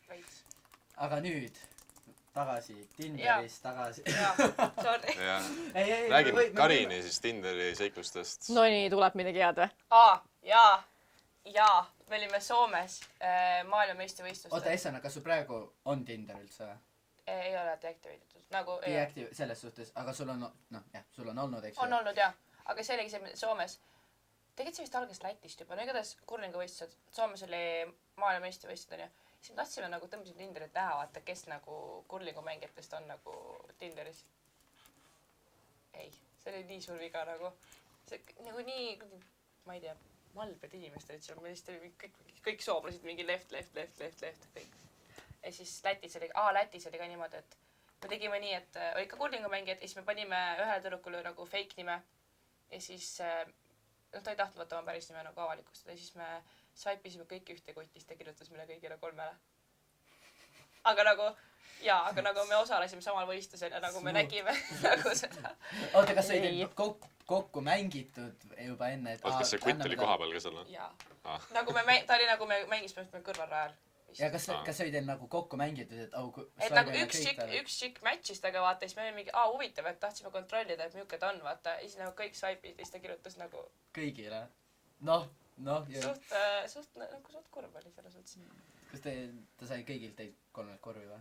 [SPEAKER 5] veits .
[SPEAKER 3] aga nüüd tagasi Tinderis , tagasi .
[SPEAKER 5] jaa , sorry .
[SPEAKER 4] jah ,
[SPEAKER 3] ei ,
[SPEAKER 4] räägime Karini siis Tinderi seiklustest .
[SPEAKER 1] no nii , tuleb midagi head või ?
[SPEAKER 5] jaa , me olime Soomes maailmameistrivõistlustel .
[SPEAKER 3] oota , Essana , kas sul praegu on Tinder üldse või ?
[SPEAKER 5] ei ole deactivated , nagu ei ole.
[SPEAKER 3] Deactive selles suhtes , aga sul on , noh jah , sul on olnud , eks
[SPEAKER 5] on olnud jah , aga see oligi see Soomes . tegelikult see vist algas Lätist juba , no igatahes kurlinguvõistlused , Soomes oli maailmameistrivõistlused onju . siis me tahtsime nagu tõmbasime Tinderit näha , vaata kes nagu kurlingumängijatest on nagu Tinderis . ei , see oli nii suur viga nagu . see nagu nii , ma ei tea , malbed inimesed olid seal , me lihtsalt oli kõik soomlased mingi left , kõik . ja siis Lätis oli ka niimoodi , et me tegime nii , et olid ka kurlingumängijad ja siis me panime ühele tüdrukule nagu fake nime ja siis noh , ta ei tahtnud võtta oma päris nime nagu avalikustada ja siis me swipe isime kõik ühte kotist ja kirjutas meile kõigile 3-le . aga nagu me osalesime samal võistlusel ja nagu me nägime nagu seda .
[SPEAKER 3] oota , kas sa ei kokku mängitud juba enne , et
[SPEAKER 4] oota , kas see kutt oli kohapeal ka seal või ?
[SPEAKER 5] jaa
[SPEAKER 4] Ah. .
[SPEAKER 5] nagu ta oli nagu me mängisime kõrvalrajal .
[SPEAKER 3] ja kas sa olid nagu kokku mängitud , et
[SPEAKER 5] et nagu üks tšikk match'is temaga vaata , siis me olime mingi , huvitav , et tahtsime kontrollida , et milline ta on , vaata . ja siis nagu kõik swipe'id ja siis ta kirjutas nagu
[SPEAKER 3] kõigile ? noh , ja
[SPEAKER 5] suht kurb oli selles mõttes .
[SPEAKER 3] kas ta sai kõigilt teilt 3 korvi või ?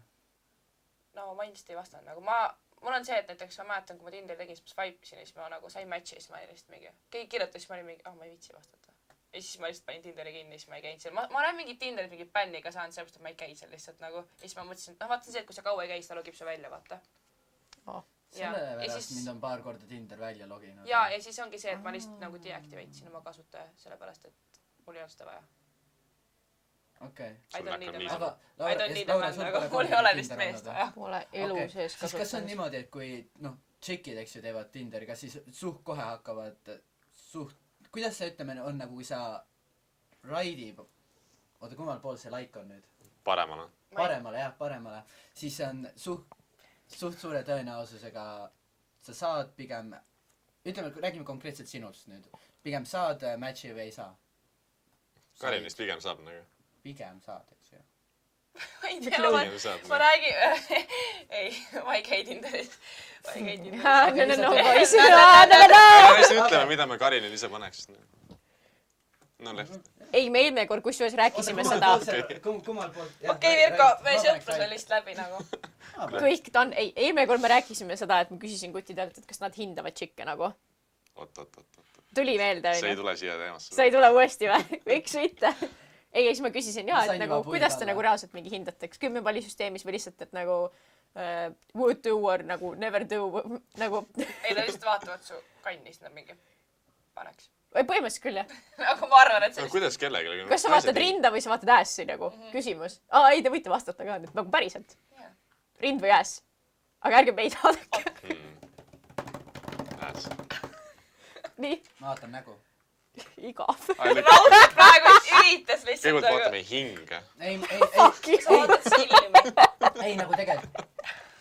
[SPEAKER 5] no ma ilmselt ei vastanud , nagu mul on see , et näiteks ma mäletan , kui ma Tinderi tegin , siis ma swipe isin ja siis ma nagu sain match'i ja siis ma olin lihtsalt mingi , keegi kirjutas , siis ma olin mingi , ma ei viitsi vastata . ja siis ma lihtsalt panin Tinderi kinni ja siis ma ei käinud seal . ma olen mingit Tinderit mingi bänniga saanud , sellepärast et ma ei käi seal lihtsalt nagu . ja siis ma mõtlesin , et vaata see , et kui sa kaua ei käi , siis ta logib su välja , vaata .
[SPEAKER 3] sellepärast mind on paar korda Tinder välja loginud .
[SPEAKER 5] ja siis ongi see , et ma lihtsalt nagu deactivate isin oma kasutaja , sellepärast et mul ei olnud seda vaja .
[SPEAKER 3] okei .
[SPEAKER 5] I don't need a man .
[SPEAKER 3] aga
[SPEAKER 5] I don't need a man , aga mul ei ole lihtsalt meest vaja .
[SPEAKER 1] Pole elu sees
[SPEAKER 3] siis kas on niimoodi , et kui noh , tšikid , eks ju , teevad Tinderi , kas siis suht kohe hakkavad kuidas see , ütleme , on nagu , kui sa raidib , oota , kummal pool see like on nüüd ?
[SPEAKER 4] paremale .
[SPEAKER 3] paremale , jah , paremale , siis on suht suure tõenäosusega sa saad pigem , ütleme , räägime konkreetselt sinust nüüd , pigem saad match'i või ei saa ?
[SPEAKER 4] Karinist pigem saab nagu .
[SPEAKER 3] pigem saad , eks ju .
[SPEAKER 5] ma ei tea ,
[SPEAKER 4] Pigem saab
[SPEAKER 5] ma
[SPEAKER 4] nagu .
[SPEAKER 5] räägin , ei , ma ei käi Tinderis . ma ei käi Tinderis .
[SPEAKER 1] no
[SPEAKER 4] me lihtsalt ütleme , mida me Karinile ise paneks . no leht .
[SPEAKER 1] ei , me eelmine kord kusjuures rääkisime seda ,
[SPEAKER 3] kummal pool ?
[SPEAKER 5] okei , Virko , meie sõprus on lihtsalt läbi nagu .
[SPEAKER 1] kõik ta on , ei , eelmine kord me rääkisime seda , et ma küsisin kuttidelt , et kas nad hindavad tšikke nagu .
[SPEAKER 4] oot .
[SPEAKER 1] tuli meelde ,
[SPEAKER 4] see ei
[SPEAKER 1] onju .
[SPEAKER 4] tule siia teemasse .
[SPEAKER 1] sa ei tule uuesti või ? miks mitte ? ei , ja siis ma küsisin jaa ,
[SPEAKER 3] Sain
[SPEAKER 1] et nagu
[SPEAKER 3] juba
[SPEAKER 1] kuidas te
[SPEAKER 3] puid
[SPEAKER 1] nagu
[SPEAKER 3] alla.
[SPEAKER 1] reaalselt mingi hindate , kas 10 palli süsteemis või lihtsalt , et nagu would do or nagu never do nagu
[SPEAKER 5] ei , ta lihtsalt vaatavad su kanni , siis nad mingi paneks .
[SPEAKER 1] põhimõtteliselt küll jah .
[SPEAKER 5] nagu ma arvan , et see
[SPEAKER 4] no kuidas kellelegi .
[SPEAKER 1] kas sa vaatad ? rinda või sa vaatad ässi nagu ? küsimus . ei , te võite vastata ka nüüd nagu päriselt .
[SPEAKER 5] Jaa.
[SPEAKER 1] rind või äss . aga ärge meid vaadake . nii ,
[SPEAKER 3] ma vaatan nägu .
[SPEAKER 1] igav .
[SPEAKER 5] raudselt praegu üritas lihtsalt
[SPEAKER 4] kõigepealt vaatame hinge .
[SPEAKER 3] ei ,
[SPEAKER 5] sa vaatad silmi .
[SPEAKER 3] ei nagu tegelikult ,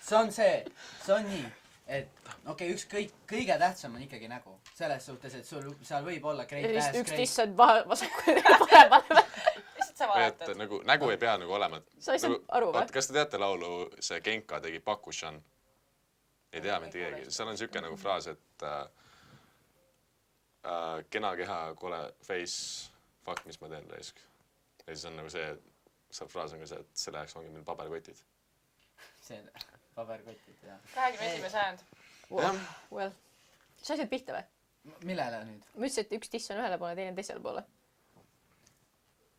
[SPEAKER 3] see on nii , et okei , ükskõik , kõige tähtsam on ikkagi nägu . selles suhtes , et sul seal võib olla
[SPEAKER 1] ja
[SPEAKER 3] great
[SPEAKER 1] siis
[SPEAKER 3] ass ,
[SPEAKER 1] üks
[SPEAKER 3] great
[SPEAKER 1] tissad vasakule ja paremale .
[SPEAKER 5] lihtsalt sa
[SPEAKER 4] et
[SPEAKER 5] vaatad .
[SPEAKER 4] nagu nägu ei pea nagu olema .
[SPEAKER 1] sa ei saa aru või ?
[SPEAKER 4] kas te teate laulu , see Genka tegi Bakushan ? ei tea mitte keegi . seal on siuke nagu fraas , et kena keha, kole face, fuck, mis ma teen raisk. Ja siis on nagu see fraas on ka see, et selle jaoks ongi meil paberkotid.
[SPEAKER 3] See paberkotid, jah.
[SPEAKER 5] 21. sajand.
[SPEAKER 1] Well. Sa said pihta või?
[SPEAKER 3] Millele nüüd?
[SPEAKER 1] Ma ütlesin, et üks tiss on ühele poole, teine teisele poole.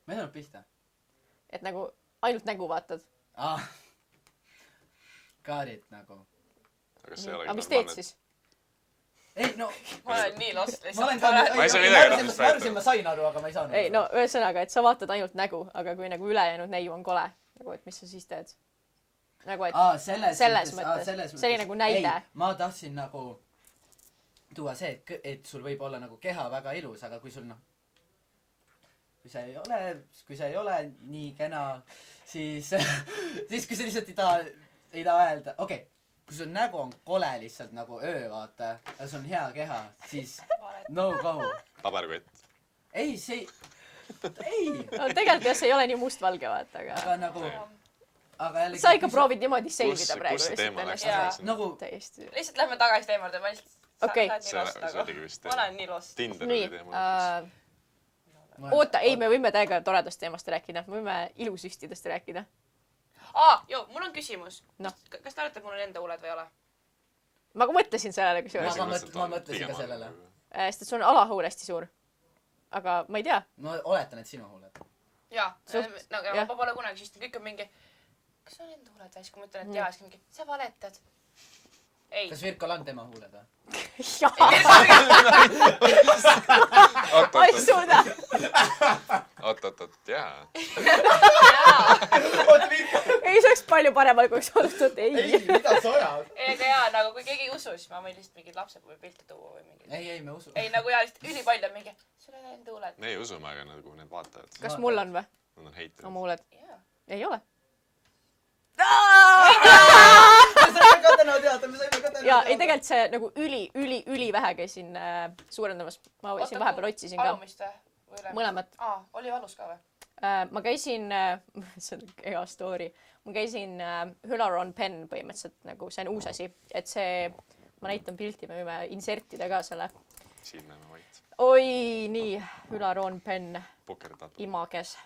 [SPEAKER 3] Ma ei saanud pihta.
[SPEAKER 1] Et nagu ainult nägu vaatad.
[SPEAKER 3] Kaarit nagu.
[SPEAKER 1] Aga mis teed siis?
[SPEAKER 3] Ei, no.
[SPEAKER 5] Ma olen nii lost
[SPEAKER 3] Ma olen
[SPEAKER 5] lihtsalt.
[SPEAKER 3] ka.
[SPEAKER 4] Ma ei saa midagi rahvast
[SPEAKER 3] Ma arvasin, ma sain aru, aga ma ei saanud.
[SPEAKER 1] Ei, no ühesõnaga, et sa vaatad ainult nägu, aga kui nagu ülejäänud neiu on kole, nagu et mis sa siis teed? Nagu et selles mõttes. See oli nagu näide.
[SPEAKER 3] Ei, ma tahtsin nagu tuua see, et sul võib olla nagu keha väga ilus, aga kui sul noh, kui sa ei ole nii kena, siis kui sa lihtsalt ei taha öelda, okei, kui sul nägu on kole lihtsalt nagu öö, vaata, ja sul on hea keha, siis no go.
[SPEAKER 4] Paberkott.
[SPEAKER 3] Ei, see ei.
[SPEAKER 1] No tegelikult jah, see ei ole nii mustvalge, vaata,
[SPEAKER 3] aga nagu, aga jällegi.
[SPEAKER 1] Sa ikka proovid niimoodi selgida praegu.
[SPEAKER 4] Kus see teema läks?
[SPEAKER 3] Nagu
[SPEAKER 1] täiesti.
[SPEAKER 5] Lihtsalt lähme tagasi teemade, ma lihtsalt
[SPEAKER 1] Okei.
[SPEAKER 5] ma olen nii lost.
[SPEAKER 4] Tinder
[SPEAKER 1] Nii,
[SPEAKER 4] oli teema.
[SPEAKER 1] oota, ei, me võime täiega toredast teemast rääkida. Me võime ilusüstidest rääkida.
[SPEAKER 5] Mul on küsimus.
[SPEAKER 1] Noh.
[SPEAKER 5] Kas te arvate, et mul on enda huuled või ei ole?
[SPEAKER 1] Ma ka mõtlesin sellele, kui
[SPEAKER 3] ma
[SPEAKER 1] suuresti.
[SPEAKER 3] mõtlesin ka sellele.
[SPEAKER 1] Sest et sul on alahuul hästi suur. Aga ma ei tea.
[SPEAKER 3] Ma oletan, et sinu huuled.
[SPEAKER 5] Jaa,
[SPEAKER 1] jah.
[SPEAKER 5] ma pole kunagi süstinud, kõik on mingi, kas sul on enda huuled või? Kui ma ütlen, et jaa, siis mingi, sa valetad. Ei.
[SPEAKER 3] Kas Virkol on tema huuled või?
[SPEAKER 1] Ma ei suuda.
[SPEAKER 4] Oot, jaa.
[SPEAKER 1] Ei, see oleks palju paremal, kui oleks olnud, et ei.
[SPEAKER 3] mida sa ajad?
[SPEAKER 5] Ei, aga jaa, nagu kui keegi ei usu, siis ma võin lihtsalt mingi lapsepõlve pilte tuua või mingi.
[SPEAKER 3] Ei, me usu.
[SPEAKER 5] Ei, nagu jaa, lihtsalt ülipalju on mingi, sul on enda huuled.
[SPEAKER 4] Me ei usu, aga nagu need vaatajad.
[SPEAKER 1] Kas mul on või?
[SPEAKER 4] Nad on heitrid.
[SPEAKER 1] Oma huuled?
[SPEAKER 5] Jaa.
[SPEAKER 1] Ei ole.
[SPEAKER 3] Me saime ka täna teada.
[SPEAKER 1] Ja ei, tegelikult see nagu üli vähe käisin suurendamas. Ma siin vahepeal otsisin ka.
[SPEAKER 5] Alumist või?
[SPEAKER 1] Mõlemat.
[SPEAKER 5] Oli valus ka või?
[SPEAKER 1] Ma käisin, see on hea story, ma käisin Hyaluron Pen põhimõtteliselt nagu, see on uus asi, et see, ma näitan pilti, me võime insertida ka selle.
[SPEAKER 4] Siin näeme vait.
[SPEAKER 1] Oi, nii, Hyaluron Pen
[SPEAKER 4] Pukerdatud.
[SPEAKER 1] images.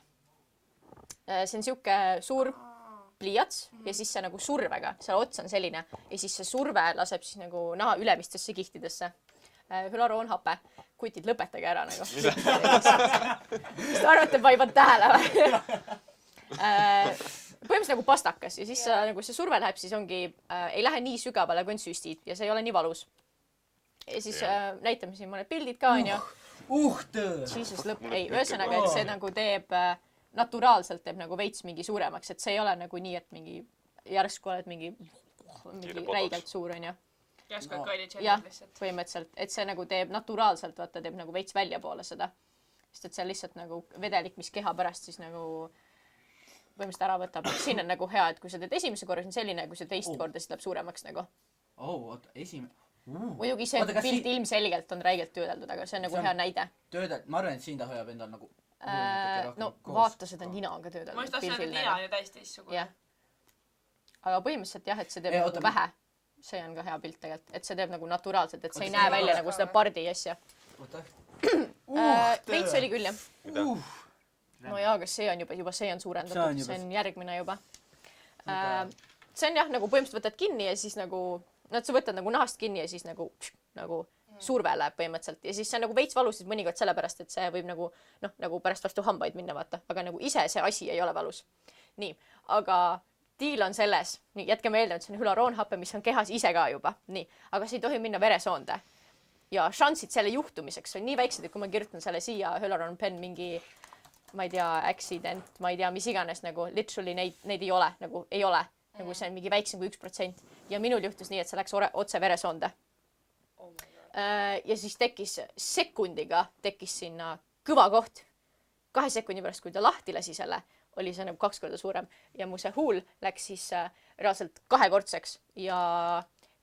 [SPEAKER 1] See on siuke suur pliiats ja siis see nagu survega, seal ots on selline ja siis see surve laseb siis nagu naha ülemistesse kihtidesse. Hyaluron hape. Kutid, lõpetage ära nagu. Mis te arvate, ma ei pannud tähele või? Põhimõtteliselt nagu pastakas ja siis nagu see surve läheb, siis ongi, ei lähe nii sügavale kui on süstid ja see ei ole nii valus. Ja siis näitame siin mõned pildid ka, on ju. Jesus lõpp, ei, ühesõnaga, et see nagu teeb, naturaalselt teeb nagu veits mingi suuremaks, et see ei ole nagu nii, et mingi järsku oled mingi räigelt suur, on ju.
[SPEAKER 5] Järsku on kallid
[SPEAKER 1] Jah,
[SPEAKER 5] tšellid lihtsalt.
[SPEAKER 1] põhimõtteliselt, et see nagu teeb naturaalselt, vaata, teeb nagu veits välja poole seda. Sest et see on lihtsalt nagu vedelik, mis keha pärast siis nagu põhimõtteliselt ära võtab. Siin on nagu hea, et kui sa teed esimese korra, siis on selline, kui sa teist korda, siis läheb suuremaks nagu. Muidugi see pilt ilmselgelt on räigelt töödeldud, aga see on nagu hea näide.
[SPEAKER 3] Ma arvan, et siin ta hoiab endal nagu
[SPEAKER 1] no vaata seda nina ka töödeldud.
[SPEAKER 5] Ma just tahtsin, et nina on ju täiesti teistsugune.
[SPEAKER 1] Jah. Aga põhimõtteliselt jah, et see teeb nagu vähe. See on ka hea pilt tegelikult, et see teeb nagu naturaalselt, et see ei näe välja nagu seda pardi asja. Veits oli küll, jah. No jaa, aga see on juba see on suurendatud, see on järgmine juba. See on jah, nagu põhimõtteliselt võtad kinni ja siis nagu, sa võtad nagu nahast kinni ja siis nagu surve läheb põhimõtteliselt. Ja siis see on nagu veits valusid mõnikord sellepärast, et see võib nagu pärast vastu hambaid minna, vaata. Aga nagu ise see asi ei ole valus. Nii, aga diil on selles, nii, jätke meelde, et see on Hyaluron hape, mis on kehas ise ka juba, nii, aga see ei tohi minna veresoonde. Ja šansid selle juhtumiseks on nii väiksed, et kui ma kirjutan selle siia Hyaluron Pen mingi, ma ei tea, accident, ma ei tea, mis iganes, nagu literally neid ei ole, nagu see on mingi väiksem kui 1%. Ja minul juhtus nii, et see läks otse veresoonde. Ja siis sekundiga tekkis sinna kõva koht. 2 sekundi pärast, kui ta lahti lasi selle, oli see nagu 2 korda suurem ja mu see huul läks siis reaalselt 2-kordseks ja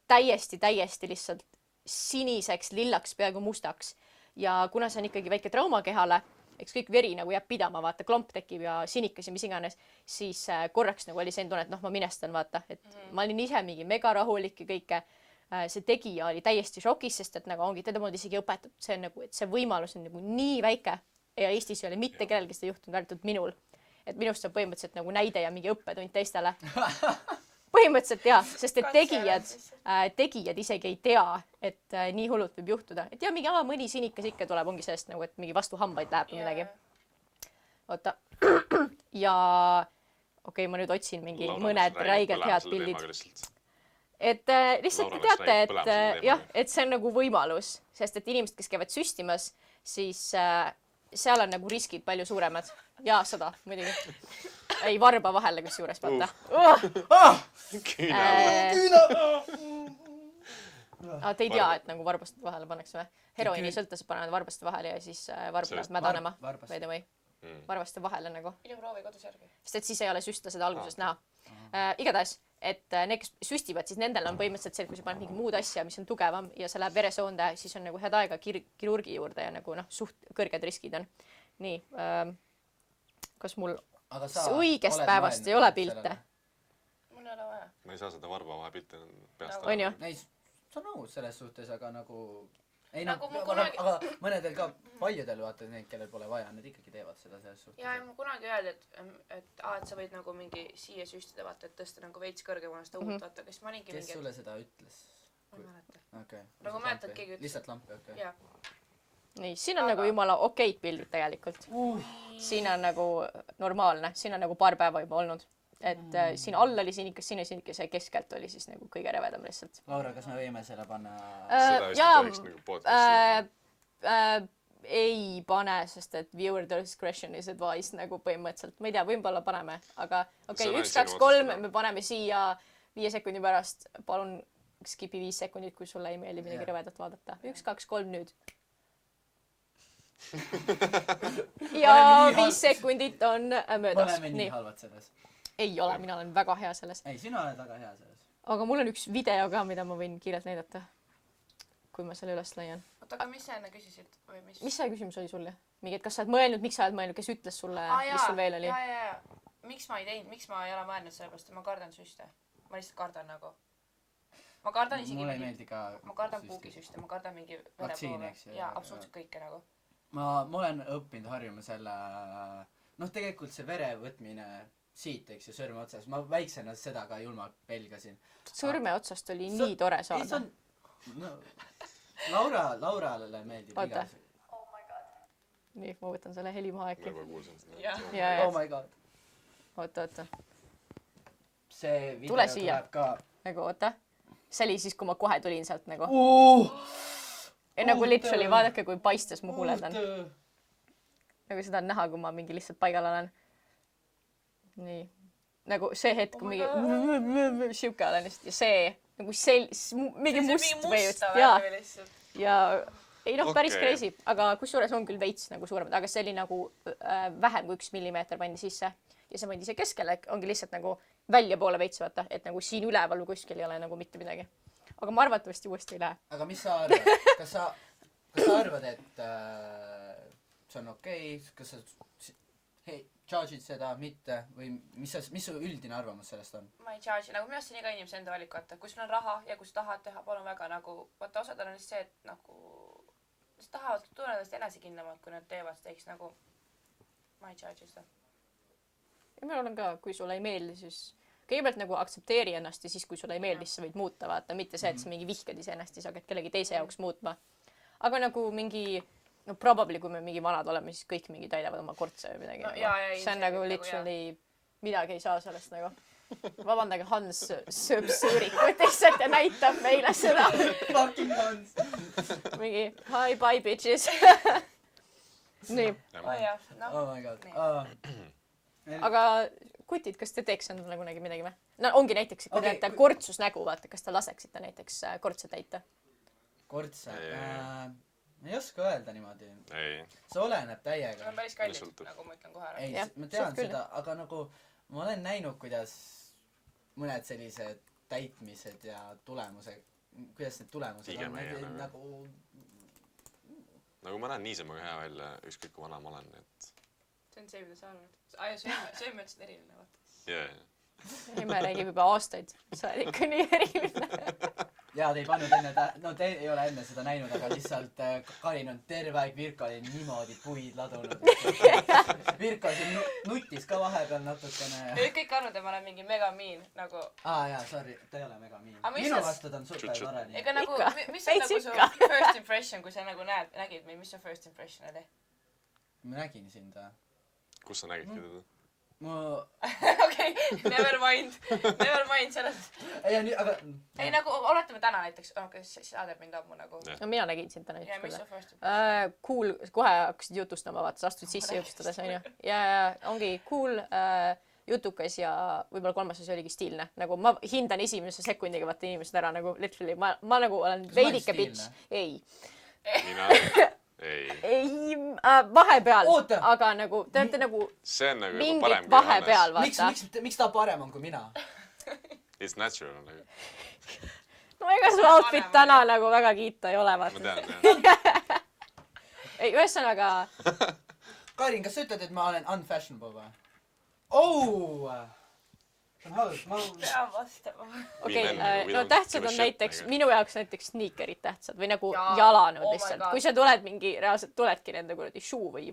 [SPEAKER 1] täiesti lihtsalt siniseks, lillaks, peaaegu mustaks. Ja kuna see on ikkagi väike trauma kehale, eks kõik veri nagu jääb pidama, vaata, klomp tekib ja sinikas ja mis iganes, siis korraks nagu oli see tunne, et ma minestan, vaata, et ma olin ise mingi mega rahulik ja kõike, see tegija oli täiesti šokis, sest et nagu ongi teda polnud isegi õpetatud, see on nagu, et see võimalus on nagu nii väike ja Eestis ei ole mitte kellelgi seda juhtunud, väärtult minul. Et minust on põhimõtteliselt nagu näide ja mingi õppetund teistele. Põhimõtteliselt jah, sest et tegijad isegi ei tea, et nii hullult võib juhtuda. Et jah, mingi mõni sinikas ikka tuleb, ongi sellest nagu, et mingi vastu hambaid läheb või midagi. Oota. Ja okei, ma nüüd otsin mingi mõned räigelt head pildid. Et lihtsalt te teate, et jah, et see on nagu võimalus, sest et inimesed, kes käivad süstimas, siis seal on nagu riskid palju suuremad. Ja 100, muidugi. Ei, varba vahele, kus juures vaata. Te ei tea, et nagu varbast vahele pannakse või? Heroini sõltlased panevad varbast vahele ja siis varb läheb mädanema. Varvaste vahele nagu.
[SPEAKER 5] Minu proovi kodus järgi.
[SPEAKER 1] Sest et siis ei ole süstlased alguses näha. Igatahes, et need, kes süstivad, siis nendel on põhimõtteliselt see, et kui sa paned mingi muud asja, mis on tugevam ja see läheb veresoonde, siis on nagu head aega kirurgi juurde ja nagu suht kõrged riskid on. Nii, kas mul õigest päevast ei ole pilte?
[SPEAKER 5] Mul ei ole vaja.
[SPEAKER 4] Ma ei saa seda varba vahe pilte peast.
[SPEAKER 1] On ju?
[SPEAKER 3] See on nõus selles suhtes, aga nagu... Aga mõnedel ka paljudel vaata neid, kellel pole vaja, need ikkagi teevad seda selles suhtes.
[SPEAKER 5] Ja ma kunagi öeldi, et sa võid nagu mingi siia süstida, vaata, et tõsta nagu veits kõrgemast uut, vaata, kes ma olingi mingi...
[SPEAKER 3] Kes sulle seda ütles?
[SPEAKER 5] Ma ei mäleta.
[SPEAKER 3] Okei.
[SPEAKER 5] Nagu mäletad, keegi ütles.
[SPEAKER 3] Lihtsalt lampi, okei.
[SPEAKER 5] Jaa.
[SPEAKER 1] Nii, siin on nagu jumala okeid pildid tegelikult. Siin on nagu normaalne, siin on nagu paar päeva juba olnud. Et siin all oli sinikas, siin oli sinikas ja keskelt oli siis nagu kõige revedam lihtsalt.
[SPEAKER 3] Laura, kas me võime selle panna?
[SPEAKER 4] Seda vist tohiks nagu podcasti.
[SPEAKER 1] Ei pane, sest et viewer discretion is advised nagu põhimõtteliselt. Ma ei tea, võib-olla paneme, aga okei, 1, 2, 3, me paneme siia 5 sekundi pärast. Palun skipi 5 sekundit, kui sulle ei meeldi midagi revedat vaadata. 1, 2, 3 nüüd. Ja 5 sekundit on möödas.
[SPEAKER 3] Paneme nii halvad selles.
[SPEAKER 1] Ei ole, mina olen väga hea selles.
[SPEAKER 3] Ei, sina oled väga hea selles.
[SPEAKER 1] Aga mul on üks video ka, mida ma võin kiirelt näidata, kui ma selle üles leian.
[SPEAKER 5] Oota, aga mis sa enne küsisid?
[SPEAKER 1] Mis see küsimus oli sulle? Mingi, et kas sa oled mõelnud, miks sa oled mõelnud, kes ütles sulle, mis sul veel oli?
[SPEAKER 5] Jaa. Miks ma ei teinud, miks ma ei ole mõelnud sellepärast, et ma kardan süste. Ma lihtsalt kardan nagu. Ma kardan isegi
[SPEAKER 3] mulle ei meeldi ka
[SPEAKER 5] ma kardan puugisüste, ma kardan mingi
[SPEAKER 3] vaktsiini, eks.
[SPEAKER 5] Jaa, absoluutselt kõike nagu.
[SPEAKER 3] Ma olen õppinud harjuma selle... tegelikult see vere võtmine siit, eks ju, sõrme otsas. Ma väiksena seda ka julmalt pelgasin.
[SPEAKER 1] Sõrme otsast oli nii tore saada.
[SPEAKER 3] Laurale meeldib igas.
[SPEAKER 5] Oh my god.
[SPEAKER 1] Nii, ma võtan selle heli maha äkki.
[SPEAKER 4] Nagu kuulsin seda.
[SPEAKER 1] Ja.
[SPEAKER 3] Oh my god.
[SPEAKER 1] Oota.
[SPEAKER 3] See video
[SPEAKER 1] tule siia.
[SPEAKER 3] Tuleb ka.
[SPEAKER 1] Nagu, oota. See oli siis, kui ma kohe tulin sealt nagu. Ja nagu literally, vaadake, kui paistes mu huuled on. Nagu seda on näha, kui ma mingi lihtsalt paigal olen. Nii. Nagu see hetk, kui mingi siuke olen ja see, nagu mingi must või just. Ja ei noh, päris crazy, aga kusjuures on küll veits nagu suuremad, aga see oli nagu vähem kui 1 millimeeter pandi sisse. Ja see pandi see keskele, ongi lihtsalt nagu välja poole veits vaata, et nagu siin üleval või kuskil ei ole nagu mitte midagi. Aga ma arvatavasti uuesti ei lähe.
[SPEAKER 3] Aga mis sa arvad? Kas sa arvad, et see on okei? Kas sa charge'id seda, mitte? Või mis su üldine arvamus sellest on?
[SPEAKER 5] Ma ei charge, nagu minu arust on iga inimese enda valik vaata. Kui sul on raha ja kui sa tahad teha, palun väga nagu, vaata osadel on lihtsalt see, et nagu nad tahavad tunnedast enesekindlamalt, kui nad teevad, teiks nagu ma ei charge seda.
[SPEAKER 1] Ja ma olen ka, kui sulle ei meeldi, siis kõigepealt nagu aktsepteeri ennast ja siis, kui sulle ei meeldi, siis sa võid muuta, vaata. Mitte see, et sa mingi vihkad iseennast ja sa hakkad kellegi teise jaoks muutma. Aga nagu mingi, no probably, kui me mingi vanad oleme, siis kõik mingi täidavad oma kortse või midagi.
[SPEAKER 5] No,
[SPEAKER 1] see on nagu literally midagi ei saa sellest nagu. Vabandage, Hans sööb sõõrikut lihtsalt ja näitab meile seda.
[SPEAKER 3] Fucking Hans.
[SPEAKER 1] Mingi, hi, bye, bitches. Nii.
[SPEAKER 3] Oh my god.
[SPEAKER 1] Aga kutid, kas te teeks endale kunagi midagi või? No ongi näiteks, kui te olete kortsusnägu, vaata, kas te laseksite näiteks kortse täita?
[SPEAKER 3] Kortse? Ma ei oska öelda niimoodi.
[SPEAKER 4] Ei.
[SPEAKER 3] See oleneb täiega.
[SPEAKER 5] See on päris kallid, nagu ma ütlen kohe.
[SPEAKER 3] Ei, ma tean seda, aga nagu ma olen näinud, kuidas mõned sellised täitmised ja tulemused, kuidas need tulemused on nagu...
[SPEAKER 4] Nagu ma näen niisama hea välja, ükskõik kui vana ma olen, et...
[SPEAKER 5] See on see, mida sa arvad. Sööme ütlesid eriline, vaata.
[SPEAKER 4] Jaa.
[SPEAKER 1] Ime räägib juba aastaid. Sa oled ikka nii eriline.
[SPEAKER 3] jaa, te ei pannud enne no te ei ole enne seda näinud, aga lihtsalt Karin on terve aeg Virkole niimoodi puid ladunud. Virko siin nutis ka vahepeal natukene.
[SPEAKER 5] kõik arvavad, et ma olen mingi megamiin nagu.
[SPEAKER 3] Jaa, sorry, ta ei ole megamiin.
[SPEAKER 5] Aga mis
[SPEAKER 3] minu
[SPEAKER 5] sa-
[SPEAKER 3] vastu ta on super tore.
[SPEAKER 5] ega nagu,
[SPEAKER 1] Ikka.
[SPEAKER 5] mis on
[SPEAKER 1] Veits
[SPEAKER 5] nagu su
[SPEAKER 1] ikka.
[SPEAKER 5] first impression, kui sa nagu nägid meid, mis su first impression oli?
[SPEAKER 3] ma nägin sind või?
[SPEAKER 4] kus sa nägidki teda ?
[SPEAKER 5] okei, never mind selles. ei nagu, oletame täna näiteks, okei, sa tead mind ammu nagu.
[SPEAKER 1] no mina nägin sind täna
[SPEAKER 5] ja mis
[SPEAKER 1] näiteks
[SPEAKER 5] su
[SPEAKER 1] küll .
[SPEAKER 5] first impression?
[SPEAKER 1] Cool , kohe hakkasid jutustama , vaata , sa astud sisse jutustades , onju . ja ongi cool , jutukas ja võib-olla kolmas asi oligi stiilne . nagu ma hindan esimese sekundiga vaata inimesed ära nagu literally , ma nagu olen veidike bitch . ei ,
[SPEAKER 4] mina ? ei .
[SPEAKER 1] ei , vahepeal
[SPEAKER 3] Oota. ,
[SPEAKER 1] aga nagu te olete nagu
[SPEAKER 4] see on nagu
[SPEAKER 1] mingit
[SPEAKER 4] parem kui
[SPEAKER 1] vahepeal ,
[SPEAKER 3] miks
[SPEAKER 1] vaata ..
[SPEAKER 3] miks ta parem on kui mina?
[SPEAKER 4] It's natural nagu .
[SPEAKER 1] no ega su outfit täna nagu väga kiita ei ole ,
[SPEAKER 4] ma
[SPEAKER 1] vaata .
[SPEAKER 4] tean jah .
[SPEAKER 1] ei , ühesõnaga ,
[SPEAKER 3] Karin, kas sa ütled, et ma olen unfashionable või ? Oh! see on halb , ma...
[SPEAKER 5] pean vastama.
[SPEAKER 1] okei
[SPEAKER 4] Women nagu ,
[SPEAKER 1] no
[SPEAKER 4] don't
[SPEAKER 1] tähtsad
[SPEAKER 4] give a
[SPEAKER 1] on
[SPEAKER 4] shit
[SPEAKER 1] näiteks ,
[SPEAKER 4] nagu.
[SPEAKER 1] minu jaoks näiteks sniikerid tähtsad või nagu
[SPEAKER 5] Jaa,
[SPEAKER 1] jalanõud
[SPEAKER 5] oh my
[SPEAKER 1] lihtsalt .
[SPEAKER 5] God.
[SPEAKER 1] kui sa tuled mingi , reaalselt tuledki nende kuradi shoe või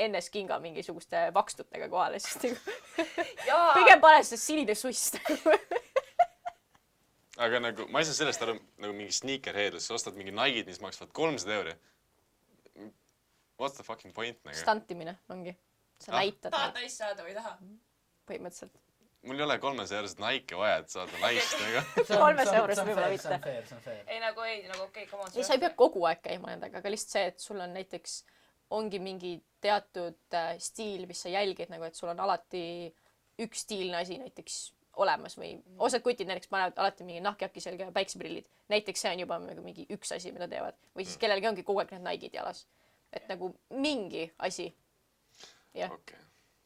[SPEAKER 1] NS Kinga mingisuguste vakstutega kohale , siis nagu
[SPEAKER 5] jaa ,
[SPEAKER 1] pigem pane see sinine suss .
[SPEAKER 4] aga nagu ma ei saa sellest aru , nagu mingi sneakerheadless , sa ostad mingi Nike'id , mis maksavad 300 euri . What's the fucking point nagu ?
[SPEAKER 1] stantimine ongi . sa
[SPEAKER 4] Ah.
[SPEAKER 1] näitad
[SPEAKER 5] tahad
[SPEAKER 1] neid
[SPEAKER 5] naist saada või ei taha?
[SPEAKER 1] põhimõtteliselt .
[SPEAKER 4] mul ei ole 300 eurost Nike'e vaja , et saada naist nagu .
[SPEAKER 1] 300 eurost võib-olla mitte.
[SPEAKER 3] see on fair .
[SPEAKER 5] ei nagu okei, come on.
[SPEAKER 1] ei , sa ei pea kogu aeg käima nendega , aga lihtsalt see , et sul on näiteks , ongi mingi teatud stiil , mis sa jälgid nagu , et sul on alati üks stiilne asi näiteks olemas või osad kutid näiteks panevad alati mingi nahkjaki selga ja päikseprillid . näiteks see on juba nagu mingi üks asi , mida teevad . või siis kellelgi ongi kogu aeg need Nike'id jalas . et nagu mingi asi . jah ,
[SPEAKER 4] okei .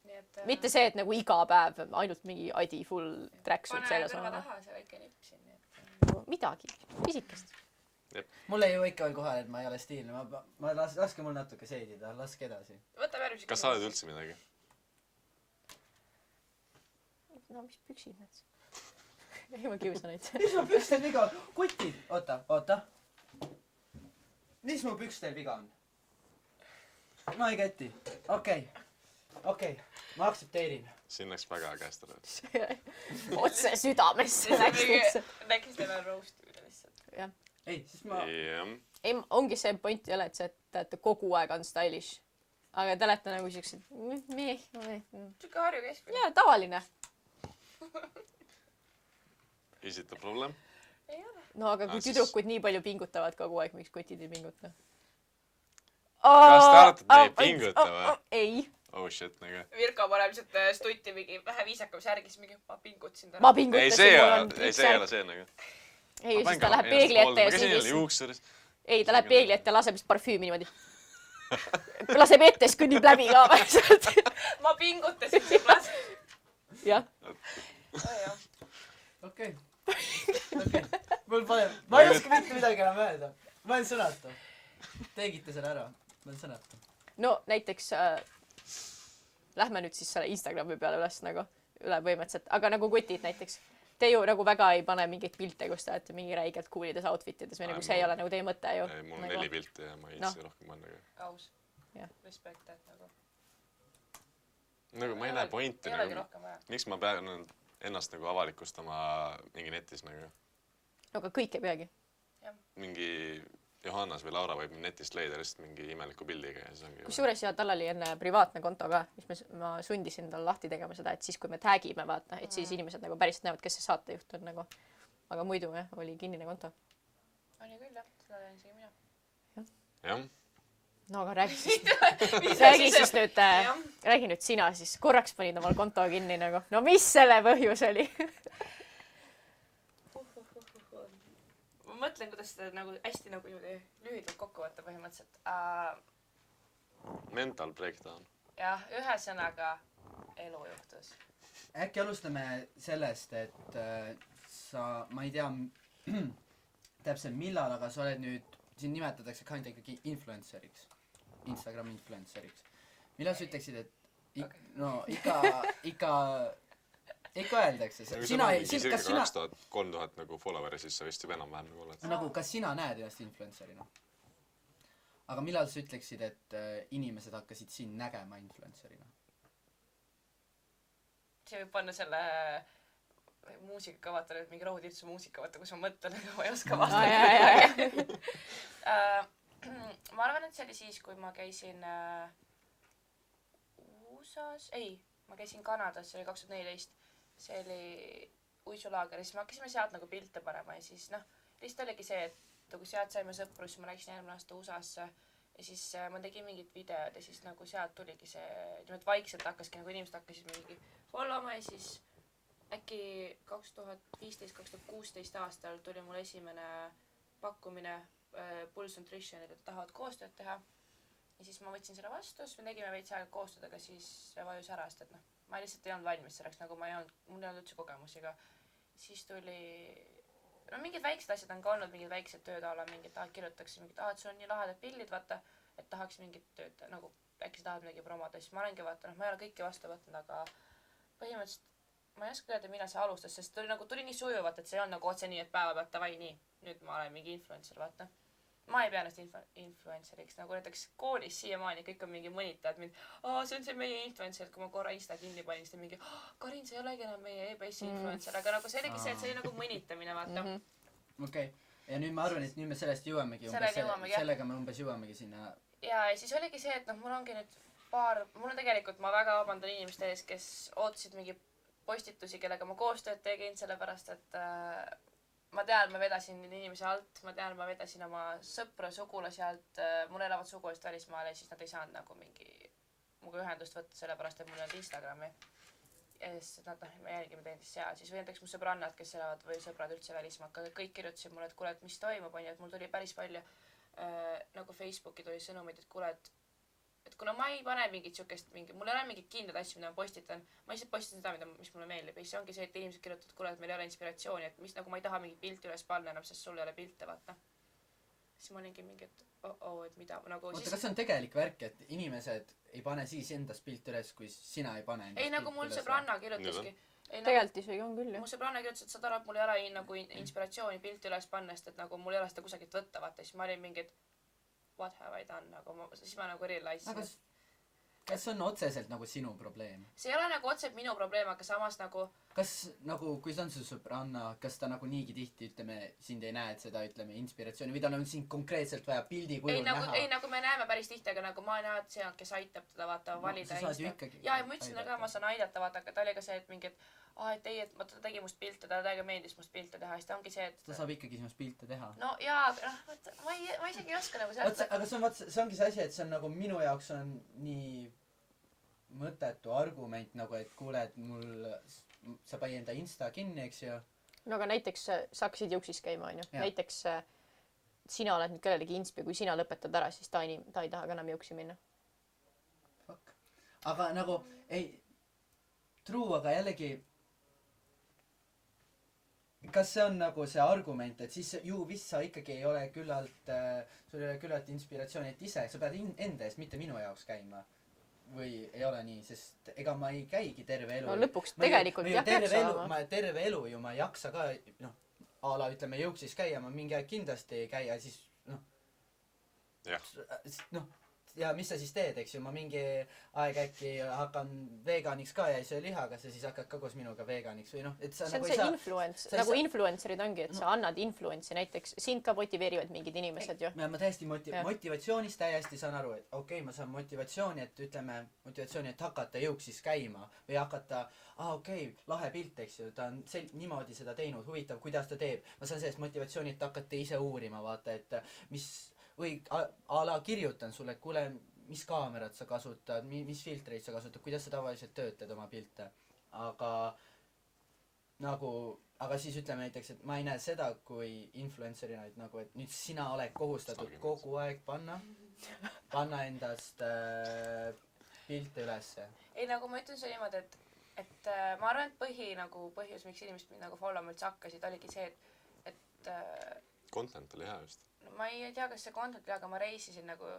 [SPEAKER 5] Nii et,
[SPEAKER 1] mitte see , et nagu iga päev ainult mingi Adi full tracksuit
[SPEAKER 5] pane
[SPEAKER 1] seljas
[SPEAKER 5] kõrva
[SPEAKER 1] on .
[SPEAKER 5] taha see väike nipp siin, nii et
[SPEAKER 1] midagi , pisikest .
[SPEAKER 3] mul ei jõua ikka veel kohale , et ma ei ole stiilne , laske mul natuke seedida , laske edasi .
[SPEAKER 5] võtame järgmise
[SPEAKER 4] kas sa oled üldse midagi ?
[SPEAKER 1] no mis püksid need ? ei , ma kiusan neid .
[SPEAKER 3] mis mu pükstel viga on ? kutid , oota . mis mu pükstel viga on ? ma ei keti . okei , ma aktsepteerin .
[SPEAKER 4] siin läks väga käest ära .
[SPEAKER 1] otse südamesse läks
[SPEAKER 5] mingi
[SPEAKER 1] lihtsalt .
[SPEAKER 5] next level roast lihtsalt.
[SPEAKER 1] jah .
[SPEAKER 3] ei , siis ma ,
[SPEAKER 4] jah .
[SPEAKER 1] ei , ongi see point ei ole , et te olete kogu aeg on stylish . aga te olete nagu siuksed .
[SPEAKER 5] siuke Harju keskmine.
[SPEAKER 1] jaa , tavaline .
[SPEAKER 4] Is it a problem ?
[SPEAKER 5] ei ole.
[SPEAKER 1] no aga kui
[SPEAKER 4] Ah, siis-
[SPEAKER 1] tüdrukud nii palju pingutavad kogu aeg , miks kotid ei pinguta ?
[SPEAKER 4] Kas te arvate, et me ei pinguta või?
[SPEAKER 1] ei ,
[SPEAKER 4] Oh shit nagu .
[SPEAKER 5] Virko paneb lihtsalt stutti mingi vähe viisakam särgis mingi ma pingutasin täna.
[SPEAKER 1] ma
[SPEAKER 4] ei ,
[SPEAKER 1] pingutasin .
[SPEAKER 4] see ei ole , ei see ei ole see nagu .
[SPEAKER 1] ei , siis ta läheb peegli ette ja siis .
[SPEAKER 4] juuksuris .
[SPEAKER 1] ei , ta läheb peegli ette ja laseb vist parfüümi niimoodi . laseb ette , siis kõnnib läbi ka vaikselt .
[SPEAKER 5] ma pingutasin sõbras.
[SPEAKER 1] jah .
[SPEAKER 3] okei . mul pole , ma ei oska mitte midagi enam öelda . ma olen sõnatu . tegite selle ära , ma olen sõnatu .
[SPEAKER 1] no näiteks lähme nüüd siis selle Instagrami peale üles nagu üle põhimõtteliselt , aga nagu kutid näiteks . Te ju nagu väga ei pane mingeid pilte , kus te olete mingi räigelt coolides outfit ides või nagu see ei ole nagu teie mõte ju .
[SPEAKER 4] ei , mul on 4 pilti ja ma ei
[SPEAKER 1] Noh.
[SPEAKER 4] viitsi rohkem panna .
[SPEAKER 5] aus.
[SPEAKER 1] Jah.
[SPEAKER 5] Respekt , et nagu.
[SPEAKER 4] nagu ma ei näe pointi
[SPEAKER 5] ei olegi
[SPEAKER 4] nagu .
[SPEAKER 5] rohkem vaja.
[SPEAKER 4] miks ma pean ennast nagu avalikustama mingi netis nagu .
[SPEAKER 1] aga kõik ei peagi .
[SPEAKER 4] mingi Johannas või Laura võib netist leida lihtsalt mingi imeliku pildiga ja siis ongi .
[SPEAKER 1] kusjuures ja tal oli enne privaatne konto ka , mis ma sundisin tal lahti tegema seda , et siis kui me tag ime vaata , et siis inimesed nagu päriselt näevad , kes see saatejuht on nagu . aga muidu jah , oli kinnine konto .
[SPEAKER 5] oli küll jah , seda olen isegi mina.
[SPEAKER 4] jah ,
[SPEAKER 1] no aga räägi siis nüüd , räägi nüüd sina siis , korraks panid omal konto kinni nagu , no mis selle põhjus oli ?
[SPEAKER 5] ma mõtlen , kuidas seda nagu hästi nagu niimoodi lühidalt kokku võtta põhimõtteliselt .
[SPEAKER 4] mental breakdown .
[SPEAKER 5] jah , ühesõnaga elu juhtus .
[SPEAKER 3] äkki alustame sellest , et sa , ma ei tea täpselt millal , aga sa oled nüüd , sind nimetatakse kinda ikkagi influenceriks , Instagrami influenceriks . millal sa ütleksid , et no ikka ikka öeldakse. Sina, kas sina...
[SPEAKER 4] 2000-3000 nagu follower'i, siis sa vist juba enam-vähem nagu oled.
[SPEAKER 3] Nagu, kas sina näed ennast influencerina? Aga millal sa ütleksid, et inimesed hakkasid sind nägema influencerina?
[SPEAKER 5] See võib panna selle muusika, vaata nüüd mingi rohutirtsu muusika, vaata kus ma mõtlen, aga ma ei oska vastata. Ma arvan, et see oli siis, kui ma käisin USA-s, ma käisin Kanadas, see oli 2014. See oli uisulaager ja siis me hakkasime sealt nagu pilte panema ja siis lihtsalt oligi see, et kui sealt saime sõpru, siis ma läksin järgmine aasta USA-sse ja siis ma tegin mingid videod ja siis nagu sealt tuligi see, et vaikselt hakkaski nagu inimesed hakkasid mingi followma ja siis äkki 2015-2016 aastal tuli mul esimene pakkumine Pulse Nutritionile, et tahavad koostööd teha ja siis ma võtsin selle vastu, siis me tegime veits aega koostööd, aga siis vajus ära, sest et ma lihtsalt ei olnud valmis selleks, nagu mul ei olnud üldse kogemusi, aga siis tuli mingid väiksed asjad on ka olnud, mingid väiksed tööd ala, mingid kirjutatakse mingid, et sul on nii lahedad pildid, vaata, et tahaks mingit tööd, nagu äkki sa tahad midagi promoda, siis ma olengi vaata, ma ei ole kõiki vastu võtnud, aga põhimõtteliselt ma ei oska öelda, millal see alustas, sest tuli nii sujuvalt, et see ei olnud nagu otse nii, et päeva pealt davai nii, nüüd ma olen mingi influencer, vaata. Ma ei pea ennast influenceriks, nagu näiteks koolis siiamaani kõik on mingi mõnitajad mind, see on see meie influencer, kui ma korra Insta kinni panin, siis ta mingi, Karin, see ei olegi enam meie e-base'i influencer, aga nagu see oligi see, et see oli nagu mõnitamine, vaata.
[SPEAKER 3] Okei. Ja nüüd ma arvan, et nüüd me sellest jõuamegi, sellega me umbes jõuamegi sinna.
[SPEAKER 5] Ja siis oligi see, et mul ongi nüüd mul on tegelikult, ma väga vabandan inimeste ees, kes ootasid mingi postitusi, kellega ma koostööd tegin, sellepärast, et ma tean, ma vedasin inimesi alt, ma tean, ma vedasin oma sõpra, sugulasi alt, mul elavad sugulased välismaale ja siis nad ei saanud nagu minuga ühendust võtta, sellepärast, et mul ei olnud Instagrami. Ja siis nad, me jälgime teinud seal, siis või näiteks mu sõbrannad, kes elavad või sõbrad üldse välismaal, kõik kirjutasid mulle, et kuule, et mis toimub, on ju, et mul tuli päris palju nagu Facebooki tuli sõnumid, et kuule, et kuna ma ei pane mingit siukest, mul ei ole mingit kindlad asju, mida ma postitan, ma lihtsalt postitan seda, mis mulle meeldib ja siis ongi see, et inimesed kirjutavad, et kuule, et meil ei ole inspiratsiooni, et mis nagu ma ei taha mingit pilti üles panna enam, sest sul ei ole pilte, vaata. Siis ma olingi mingi, et et mida nagu
[SPEAKER 3] oota, kas see on tegelik värk, et inimesed ei pane siis endast pilti üles, kui sina ei pane endast
[SPEAKER 5] pilti üles? Ei, nagu mul sõbranna kirjutaski.
[SPEAKER 1] Tegelikult isegi on küll,
[SPEAKER 5] mu sõbranna kirjutas, et saad aru, et mul ei ole nagu inspiratsiooni pilti üles panna, sest et nagu mul ei ole seda kusagilt võtta, vaata, siis ma olin mingi, et what have I done, nagu siis ma nagu realise'in.
[SPEAKER 3] Kas see on otseselt nagu sinu probleem?
[SPEAKER 5] See ei ole nagu otseselt minu probleem, aga samas nagu...
[SPEAKER 3] Kas nagu, kui see on su sõbranna, kas ta nagu niigi tihti, ütleme, sind ei näe, et seda, ütleme, inspiratsiooni, või tal on sind konkreetselt vaja pildi kujul näha?
[SPEAKER 5] Ei, nagu me näeme päris tihti, aga nagu ma näen, et see on, kes aitab teda, vaata, valida.
[SPEAKER 3] Sa saad ju ikkagi...
[SPEAKER 5] Ja, ma ütlesin ka, ma saan aidata, vaata, aga ta oli ka see, et mingi, et ei, et ta tegi must pilte, ta täiega meeldis must pilte teha, siis ta ongi see, et... Ta
[SPEAKER 3] saab ikkagi sinust pilte teha.
[SPEAKER 5] No jaa, ma isegi ei oska nagu sealt...
[SPEAKER 3] Aga see ongi see asi, et see on nagu minu jaoks on nii mõttetu argument nagu, et kuule, et sa pai enda Insta kinni, eks ju.
[SPEAKER 1] No aga näiteks sa hakkasid jõuksis käima, on ju. Näiteks sina oled nüüd kellelegi inspi, kui sina lõpetad ära, siis ta ei taha ka enam jõuksi minna.
[SPEAKER 3] Fuck. Aga nagu, true, aga jällegi kas see on nagu see argument, et siis ju vist sa ikkagi ei ole küllalt, sul ei ole küllalt inspiratsiooni, et ise, sa pead enda eest, mitte minu jaoks käima. Või ei ole nii, sest ega ma ei käigi terve elu.
[SPEAKER 1] No lõpuks tegelikult jah peaks saama.
[SPEAKER 3] Terve elu ju ma ei jaksa ka, ala ütleme jõuksis käia, ma mingi aeg kindlasti ei käi ja siis ja mis sa siis teed, eks ju, ma mingi aeg äkki hakkan veganiks ka ja ei söö liha, kas sa siis hakkad ka koos minuga veganiks või et sa
[SPEAKER 1] see on
[SPEAKER 3] nagu
[SPEAKER 1] see influence, nagu influencerid ongi, et sa annad influence'i näiteks, sind ka motiveerivad mingid inimesed ju.
[SPEAKER 3] Ma täiesti motivatsioonist täiesti saan aru, et okei, ma saan motivatsiooni, et ütleme, et hakata jõuksis käima või hakata, lahe pilt, eks ju, ta on niimoodi seda teinud, huvitav, kuidas ta teeb. Ma saan sellest motivatsiooni, et hakata ise uurima, vaata, et mis või ala kirjutan sulle, et kuule, mis kaamerat sa kasutad, mis filtreid sa kasutad, kuidas sa tavaliselt töötad oma pilte. Aga siis ütleme näiteks, et ma ei näe seda kui influencerina, et nagu, et nüüd sina oled kohustatud kogu aeg panna endast pilte ülesse.
[SPEAKER 5] Ei, nagu ma ütlen see niimoodi, et ma arvan, et põhjus, miks inimesed mind nagu followma üldse hakkasid, oligi see, et
[SPEAKER 4] content oli hea just.
[SPEAKER 5] ma ei tea, kas see kontot, aga ma reisisin nagu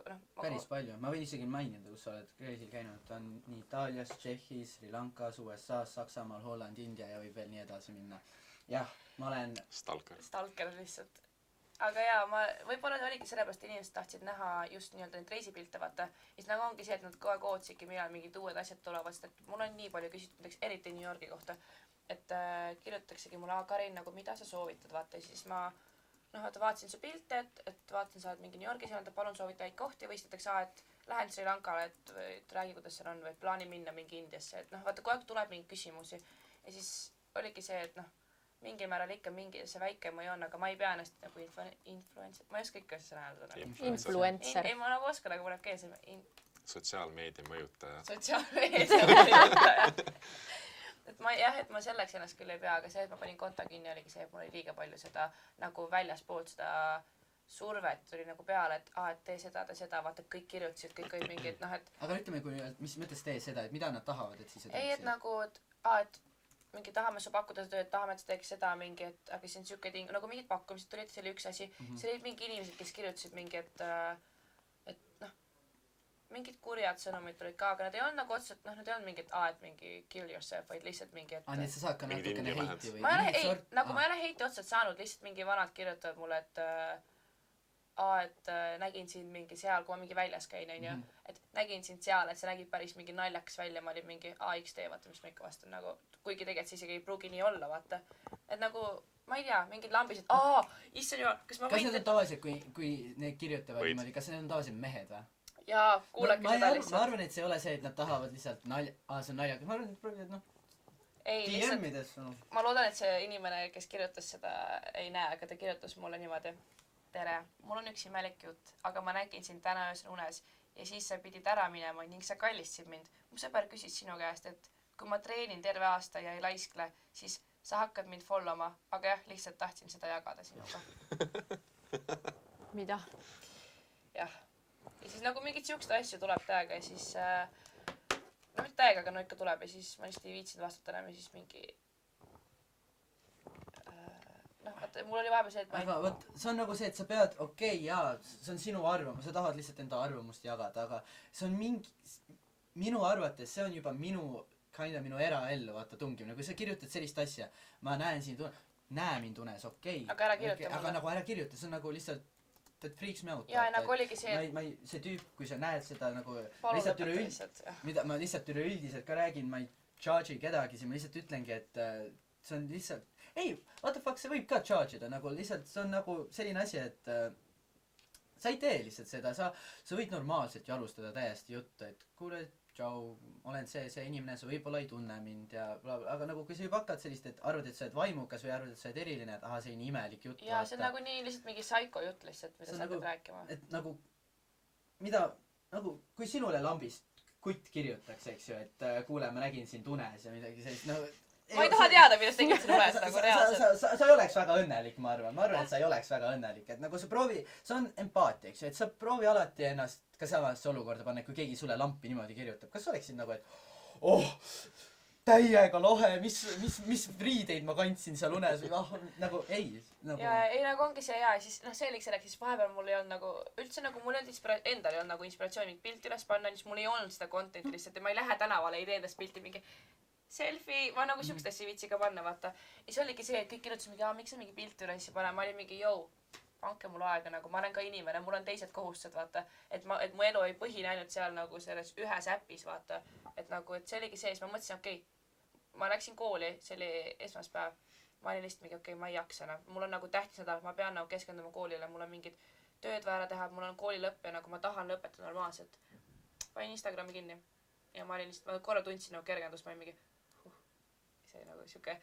[SPEAKER 3] päris palju, ma võin isegi mainida, kus sa oled reisil käinud, ta on nii Itaalias, Tšehhis, Sri Lankas, USA-s, Saksamaal, Holland, India ja võib veel nii edasi minna. Jah, ma olen
[SPEAKER 4] Stalker
[SPEAKER 5] lihtsalt. Aga jaa, võib-olla oligi sellepärast, inimesed tahtsid näha just nii-öelda neid reisipilte, vaata. Ja siis nagu ongi see, et nad kogu aeg ootsidki, millal mingid uued asjad tulevad, sest et mul on nii palju küsitud, näiteks eriti New Yorgi kohta, et kirjutaksegi mulle, Karin, nagu mida sa soovitad, vaata, ja siis ma vaatasin su pilte, et vaatasin, sa oled mingi New Yorgis, ja palun soovita häid kohti, või siis et lähen Sri Lankale, et räägi, kuidas seal on, või plaanin minna mingi Indiasse, et vaata, kogu aeg tuleb mingi küsimusi. Ja siis oligi see, et mingil määral ikka mingi see väike mõju on, aga ma ei pea ennast nagu influencer, ma ei oska ikka seda hääldada.
[SPEAKER 1] Influencer.
[SPEAKER 5] Ei, ma nagu oskan, aga mul läheb kees.
[SPEAKER 4] Sotsiaalmeedia mõjutaja.
[SPEAKER 5] Sotsiaalmeedia mõjutaja. Et ma selleks ennast küll ei pea, aga see, et ma panin konta kinni, oligi see, et mul oli liiga palju seda nagu väljaspoolt seda survet tuli nagu peale, et tee seda, vaata, kõik kirjutasid, kõik olid mingi, et
[SPEAKER 3] Aga ütleme, mis mõttes tee seda, et mida nad tahavad, et siis seda
[SPEAKER 5] ei, et nagu, et mingi tahame su pakkuda seda tööd, tahame, et sa teeks seda mingi, et aga see on siuke ting, nagu mingid pakkumised tulid, see oli üks asi. See olid mingi inimesed, kes kirjutasid mingi, et mingid kurjad sõnumid tulid ka, aga nad ei olnud nagu otseselt, nad ei olnud mingi, et mingi kill yourself, vaid lihtsalt mingi, et
[SPEAKER 3] nii, et sa saad ka natukene heiti või?
[SPEAKER 5] ma ei ole heiti otseselt saanud, lihtsalt mingi vanad kirjutavad mulle, et nägin sind mingi seal, kui ma mingi väljas käin, onju, et nägin sind seal, et sa nägid päris mingi naljakas välja, ma olin mingi XD, vaata, mis ma ikka vastan, nagu, kuigi tegelikult see isegi ei pruugi nii olla, vaata, et nagu, ma ei tea, mingid lambised, issand jumal, kas ma
[SPEAKER 3] võin... Kas need on tavaliselt, kui need kirjutavad niimoodi, kas need on tavaliselt mehed või?
[SPEAKER 5] Jaa, kuulake seda lihtsalt.
[SPEAKER 3] Ma arvan, et see ei ole see, et nad tahavad lihtsalt see on naljakas. Ma arvan, et proovid, DM-ides.
[SPEAKER 5] Ma loodan, et see inimene, kes kirjutas seda, ei näe, aga ta kirjutas mulle niimoodi. Tere, mul on üks imelik jutt, aga ma nägin sind täna öösel unes ja siis sa pidid ära minema ning sa kallistasid mind. Mu sõber küsis sinu käest, et kui ma treenin terve aasta ja ei laiskle, siis sa hakkad mind followma, aga jah, lihtsalt tahtsin seda jagada sinuga.
[SPEAKER 1] Mida?
[SPEAKER 5] Jah. Ja siis nagu mingid siuksed asju tuleb täiega ja siis mitte täiega, aga ikka tuleb ja siis ma lihtsalt ei viitsinud vastata enam ja siis mingi vaata, mul oli vahepeal see, et
[SPEAKER 3] aga võt, see on nagu see, et sa pead, jaa, see on sinu arvamus, sa tahad lihtsalt enda arvamust jagada, aga see on minu arvates, see on juba minu eraellu, vaata, tungimine. Kui sa kirjutad sellist asja, ma näen siin näe mind unes,
[SPEAKER 5] aga ära kirjuta mulle.
[SPEAKER 3] Aga nagu ära kirjuta, see on nagu lihtsalt that freaks me out.
[SPEAKER 5] Jaa, nagu oligi see...
[SPEAKER 3] See tüüp, kui sa näed seda nagu ma lihtsalt üleüldiselt ka räägin, ma ei charge'i kedagi, siis ma lihtsalt ütlengi, et see on lihtsalt... Ei, what the fuck, see võib ka charge'ida, nagu lihtsalt see on nagu selline asi, et sa ei tee lihtsalt seda, sa võid normaalselt ju alustada täiesti juttu, et kuule, tšau, olen see inimene, sa võib-olla ei tunne mind ja blablabla, aga nagu kui sa juba hakkad sellist, et arvad, et sa oled vaimukas või arvad, et sa oled eriline, et see on imelik jutt.
[SPEAKER 5] Jaa, see on nagu nii lihtsalt mingi psycho jutt lihtsalt, mida sa hakkad rääkima.
[SPEAKER 3] Et nagu, mida, nagu, kui sinule lambist kutt kirjutaks, eks ju, et kuule, ma nägin sind unes ja midagi sellist, no...
[SPEAKER 5] Ma ei taha teada, millest tegid siin unes nagu reaalselt.
[SPEAKER 3] Sa ei oleks väga õnnelik, ma arvan, et sa ei oleks väga õnnelik, et nagu sa proovi, see on empaatia, eks ju, et sa proovi alati ennast ka samasse olukorda panna, kui keegi sulle lampi niimoodi kirjutab. Kas sa oleksid nagu, et täiega lahe, mis riideid ma kandsin seal unes või nagu ei.
[SPEAKER 5] Ja ei, nagu ongi see hea, siis see oli selleks, siis vahepeal mul ei olnud nagu, üldse nagu mul ei olnud endal ei olnud nagu inspiratsiooni pilti üles panna, siis mul ei olnud seda contenti lihtsalt ja ma ei lähe tänavale, ei tee endast pilti mingi selfie, ma nagu siukest asja ei viitsi ka panna, vaata. Ja see oligi see, et kõik kirjutasid mingi, miks sa mingi pilti üles panna, ma olin mingi, andke mulle aega, nagu ma olen ka inimene, mul on teised kohustused, vaata, et mu elu ei põhine ainult seal nagu selles ühes äpis, vaata, et nagu, et see oligi see, siis ma mõtlesin, ma läksin kooli, see oli esmaspäev, ma olin lihtsalt mingi, ma ei jaksa enam, mul on nagu tähtis nädal, ma pean nagu keskenduma koolile, mul on mingid tööd vaja teha, mul on kooli lõpp ja nagu ma tahan lõpetada normaalselt. Panin Instagrami kinni ja ma olin lihtsalt, ma korra tundsin nagu kergendust, ma olin mingi, see nagu siuke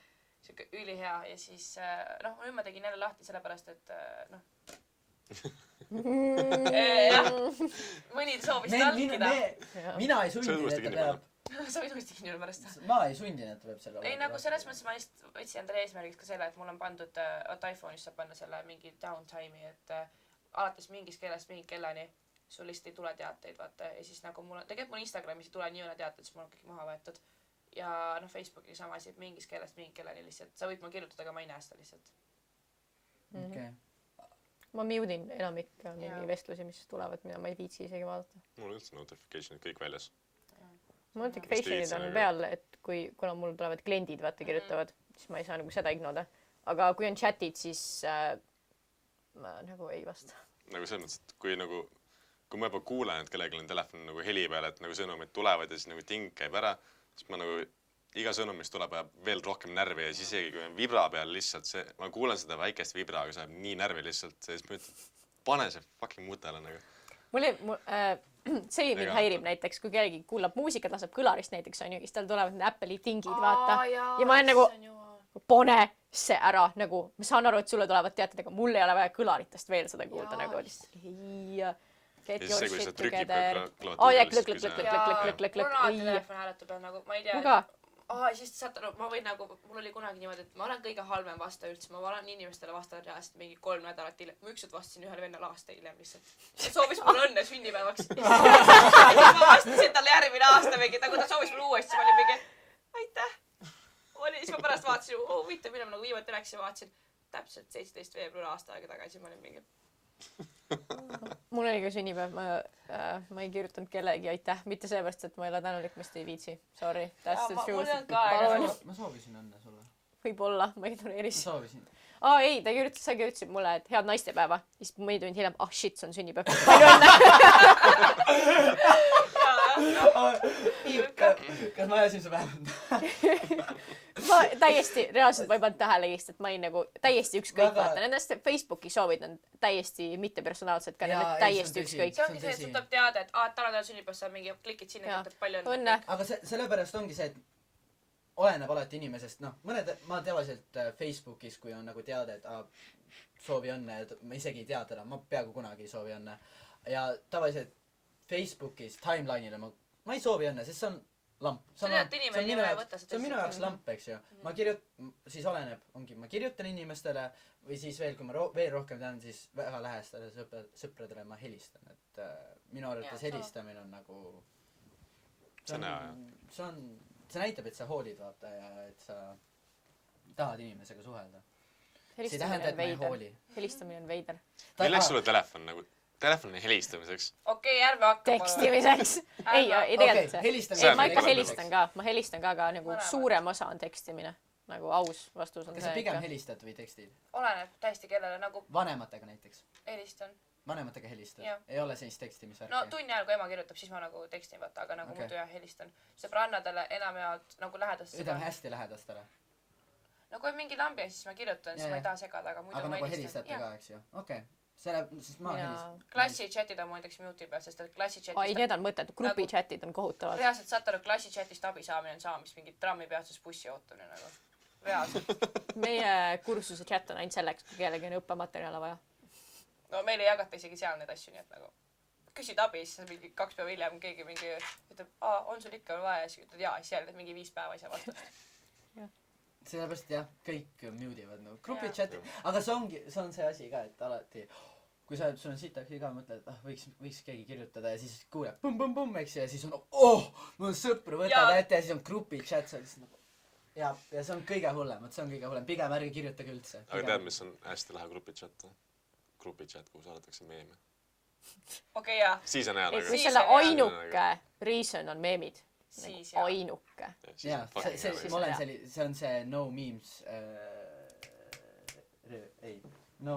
[SPEAKER 5] ülihea ja siis, nüüd ma tegin jälle lahti sellepärast, et mõni soovis talkida.
[SPEAKER 3] Mina ei sundin, et ta peab.
[SPEAKER 5] Sa võid uuesti kinni pärast.
[SPEAKER 3] Ma ei sundin, et ta peab selle.
[SPEAKER 5] Ei, nagu selles mõttes ma lihtsalt võtsin endale eesmärgiks ka selle, et mul on pandud, iPhone'is saab panna selle mingi downtime'i, et alates mingis keelest mingi kellani sul lihtsalt ei tule teateid, vaata, ja siis nagu tegelikult mul Instagramis ei tule nii õne teateid, siis mul on kõik maha võetud. Ja Facebooki sama asi, et mingis keelest mingi kelleni lihtsalt. Sa võid ma kirjutada, aga ma ei näe seda lihtsalt.
[SPEAKER 1] ma mute'in enamik mingi
[SPEAKER 5] Jaa.
[SPEAKER 1] vestlusi, mis tulevad, mida ma ei viitsi isegi vaadata.
[SPEAKER 4] mul on üldse notification'id kõik väljas.
[SPEAKER 1] Notification'id on
[SPEAKER 4] Viitsi,
[SPEAKER 1] peal, et kuna mul tulevad kliendid, vaata, kirjutavad, siis ma ei saa nagu seda ignoda. Aga kui on chatid, siis ma nagu ei vasta.
[SPEAKER 4] Nagu selles mõttes, et kui ma juba kuulen, et kellelgi on telefon nagu heli peal, et nagu sõnumid tulevad ja siis nagu ting käib ära, siis ma nagu iga sõnum, mis tuleb, ajab veel rohkem närvi ja siis isegi kui on vibra peal lihtsalt see, ma kuulen seda väikest vibra, aga see ajab nii närvi lihtsalt, siis ma ütlen, pane see fucking mutele nagu.
[SPEAKER 1] See mind häirib näiteks, kui kellegi kuulab muusikat, laseb kõlarist näiteks, on ju, siis tal tulevad need Apple'i tingid, vaata. Ja ma olen nagu, pane see ära, nagu, ma saan aru, et sulle tulevad teated, aga mul ei ole vaja kõlaritest veel seda kuulda, nagu, get
[SPEAKER 4] Ja
[SPEAKER 1] your
[SPEAKER 4] siis see, kui
[SPEAKER 1] shit
[SPEAKER 4] sa trükib
[SPEAKER 1] together.
[SPEAKER 4] klaviatuuri
[SPEAKER 1] Ja
[SPEAKER 4] lihtsalt, kui
[SPEAKER 1] klõk.
[SPEAKER 5] mul on alati telefon hääletab ja nagu, ma ei tea.
[SPEAKER 1] Muga.
[SPEAKER 5] Siis saad aru, ma võin nagu, mul oli kunagi niimoodi, et ma olen kõige halvem vastaja üldse, ma olen inimestele vastan reaalselt mingi 3 nädalat hiljem. Ma ükskord vastasin ühele vennale aasta hiljem lihtsalt. Ta soovis mulle õnne sünnipäevaks. Ma vastasin talle järgmine aasta mingi, nagu ta soovis mulle uuesti, ma olin mingi, aitäh. Siis ma pärast vaatasin, huvitav, millal ma nagu viimati läksin, vaatasin täpselt 17 veebruari aasta aega tagasi, ma olin mingi.
[SPEAKER 1] Mul oli ka sünnipäev, ma ei kirjutanud kellegi aitäh, mitte sellepärast, et ma ei ole tänulik, ma ei viitsi. Sorry, that's the truth.
[SPEAKER 3] Ma soovisin õnne sulle.
[SPEAKER 1] Võib-olla, ma ei ignoreeris.
[SPEAKER 3] Ma soovisin.
[SPEAKER 1] Ei, sa kirjutasid mulle, et head naistepäeva. Siis mõni tund hiljem, shit, see on sünnipäev. Palju õnne!
[SPEAKER 3] Kas ma ajasin su päeva?
[SPEAKER 1] Ma täiesti, reaalselt ma ei pannud tähele eest, et ma ei nagu täiesti ükskõik vaata. Nendest Facebooki soovid on täiesti mittepersonaalsed ka, need täiesti ükskõik.
[SPEAKER 5] See ongi see, et sul tuleb teada, et tal on sünnipäev, sa mingi klikid sinna, et palju
[SPEAKER 1] õnne.
[SPEAKER 3] Aga sellepärast ongi see, et oleneb alati inimesest, ma tavaliselt Facebookis, kui on nagu teada, et soovi õnne, et ma isegi ei tea teda, ma peaaegu kunagi ei soovi õnne. Ja tavaliselt Facebookis timeline'ile ma ei soovi õnne, sest see on lamp. See on minu jaoks lamp, eks ju. Siis oleneb, ma kirjutan inimestele või siis veel, kui ma veel rohkem tean, siis väga lähestele sõpradele ma helistan. Et minu arvates helistamine on nagu...
[SPEAKER 4] See on hea,
[SPEAKER 3] See näitab, et sa hoolid, vaata, ja et sa tahad inimesega suhelda.
[SPEAKER 1] Helistamine on veider.
[SPEAKER 4] Milleks sulle telefon nagu? Telefoni helistamiseks?
[SPEAKER 5] Okei, ärme hakka.
[SPEAKER 1] Tekstimiseks. Ei, tegelikult see. Ma ikka helistan ka, aga nagu suurem osa on tekstimine. Nagu aus vastus on see.
[SPEAKER 3] Kas sa pigem helistad või tekstid?
[SPEAKER 5] Oleneb täiesti kellele, nagu...
[SPEAKER 3] Vanematega näiteks?
[SPEAKER 5] Helistan.
[SPEAKER 3] Vanematega helistad? Ei ole sellist tekstimisvärki?
[SPEAKER 5] No tunni ajal, kui ema kirjutab, siis ma nagu tekstin, vaata, aga nagu muidu jah helistan. Sõbrannadele enamjaolt nagu lähedastele.
[SPEAKER 3] Ütleme hästi lähedastele.
[SPEAKER 5] No kui on mingi lambi, siis ma kirjutan, siis ma ei taha segada, aga muidu ma
[SPEAKER 3] nagu helistate ka, eks ju? Okei. Siis ma helistan.
[SPEAKER 5] Klassichatid on muideks mute'i peal, sest et klassichatist...
[SPEAKER 1] Ai, need on mõtted. Grupichatid on kohutavad.
[SPEAKER 5] Reaalselt saad aru, klassichatist abi saamine on mis mingi trammi peatsus bussi ootamine nagu. Reaalselt.
[SPEAKER 1] Meie kursuse chat on ainult selleks, kui kellegi on õppematerjale vaja.
[SPEAKER 5] No meil ei jagata isegi seal neid asju, nii et nagu küsid abi, siis mingi 2 päeva hiljem keegi mingi ütleb, on sul ikka vaja ja siis ütled jaa, siis jälle mingi 5 päeva ei saa vastust.
[SPEAKER 3] Sellepärast jah, kõik mute'ivad nagu grupichat, aga see on see asi ka, et alati kui sul on sitaks iga mõtled, et võiks keegi kirjutada ja siis kuuleb pumm, eks ja siis on mul on sõpru, võtad ette ja siis on grupichat, see on lihtsalt nagu ja see on kõige hullem, pigem ärge kirjutage üldse.
[SPEAKER 4] Aga tead, mis on hästi lahe grupichat? Grupichat, kuhu saadetakse meeme.
[SPEAKER 5] Okei, jah.
[SPEAKER 4] Siis on hea nagu.
[SPEAKER 1] Mis selle ainuke reason on meemid. Ainuke.
[SPEAKER 3] Jaa, see on see no memes. Ei, no.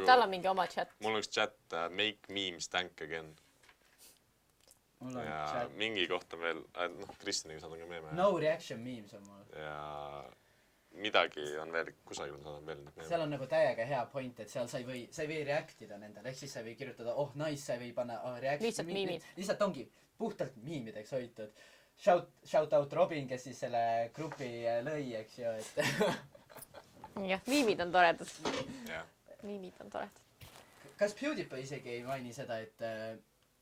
[SPEAKER 1] Tal on mingi oma chat.
[SPEAKER 4] Mul on üks chat make memes thank again. Ja mingi koht on veel, Kristjaniga saadan ka meeme.
[SPEAKER 3] No reaction memes on mul.
[SPEAKER 4] Ja midagi on veel, kusagil saadan veel need meeme.
[SPEAKER 3] Seal on nagu täiega hea point, et seal sa ei või reactida nendele, ehk siis sa ei või kirjutada, nice, sa ei või panna reaction.
[SPEAKER 1] Lihtsalt miimid.
[SPEAKER 3] Lihtsalt ongi puhtalt miimideks hoitud. Shout out Robin, kes siis selle grupi lõi, eks ju, et...
[SPEAKER 1] Jah, miimid on toredad.
[SPEAKER 4] Jah.
[SPEAKER 1] Miimid on toredad.
[SPEAKER 3] Kas PewDiePie isegi ei maini seda, et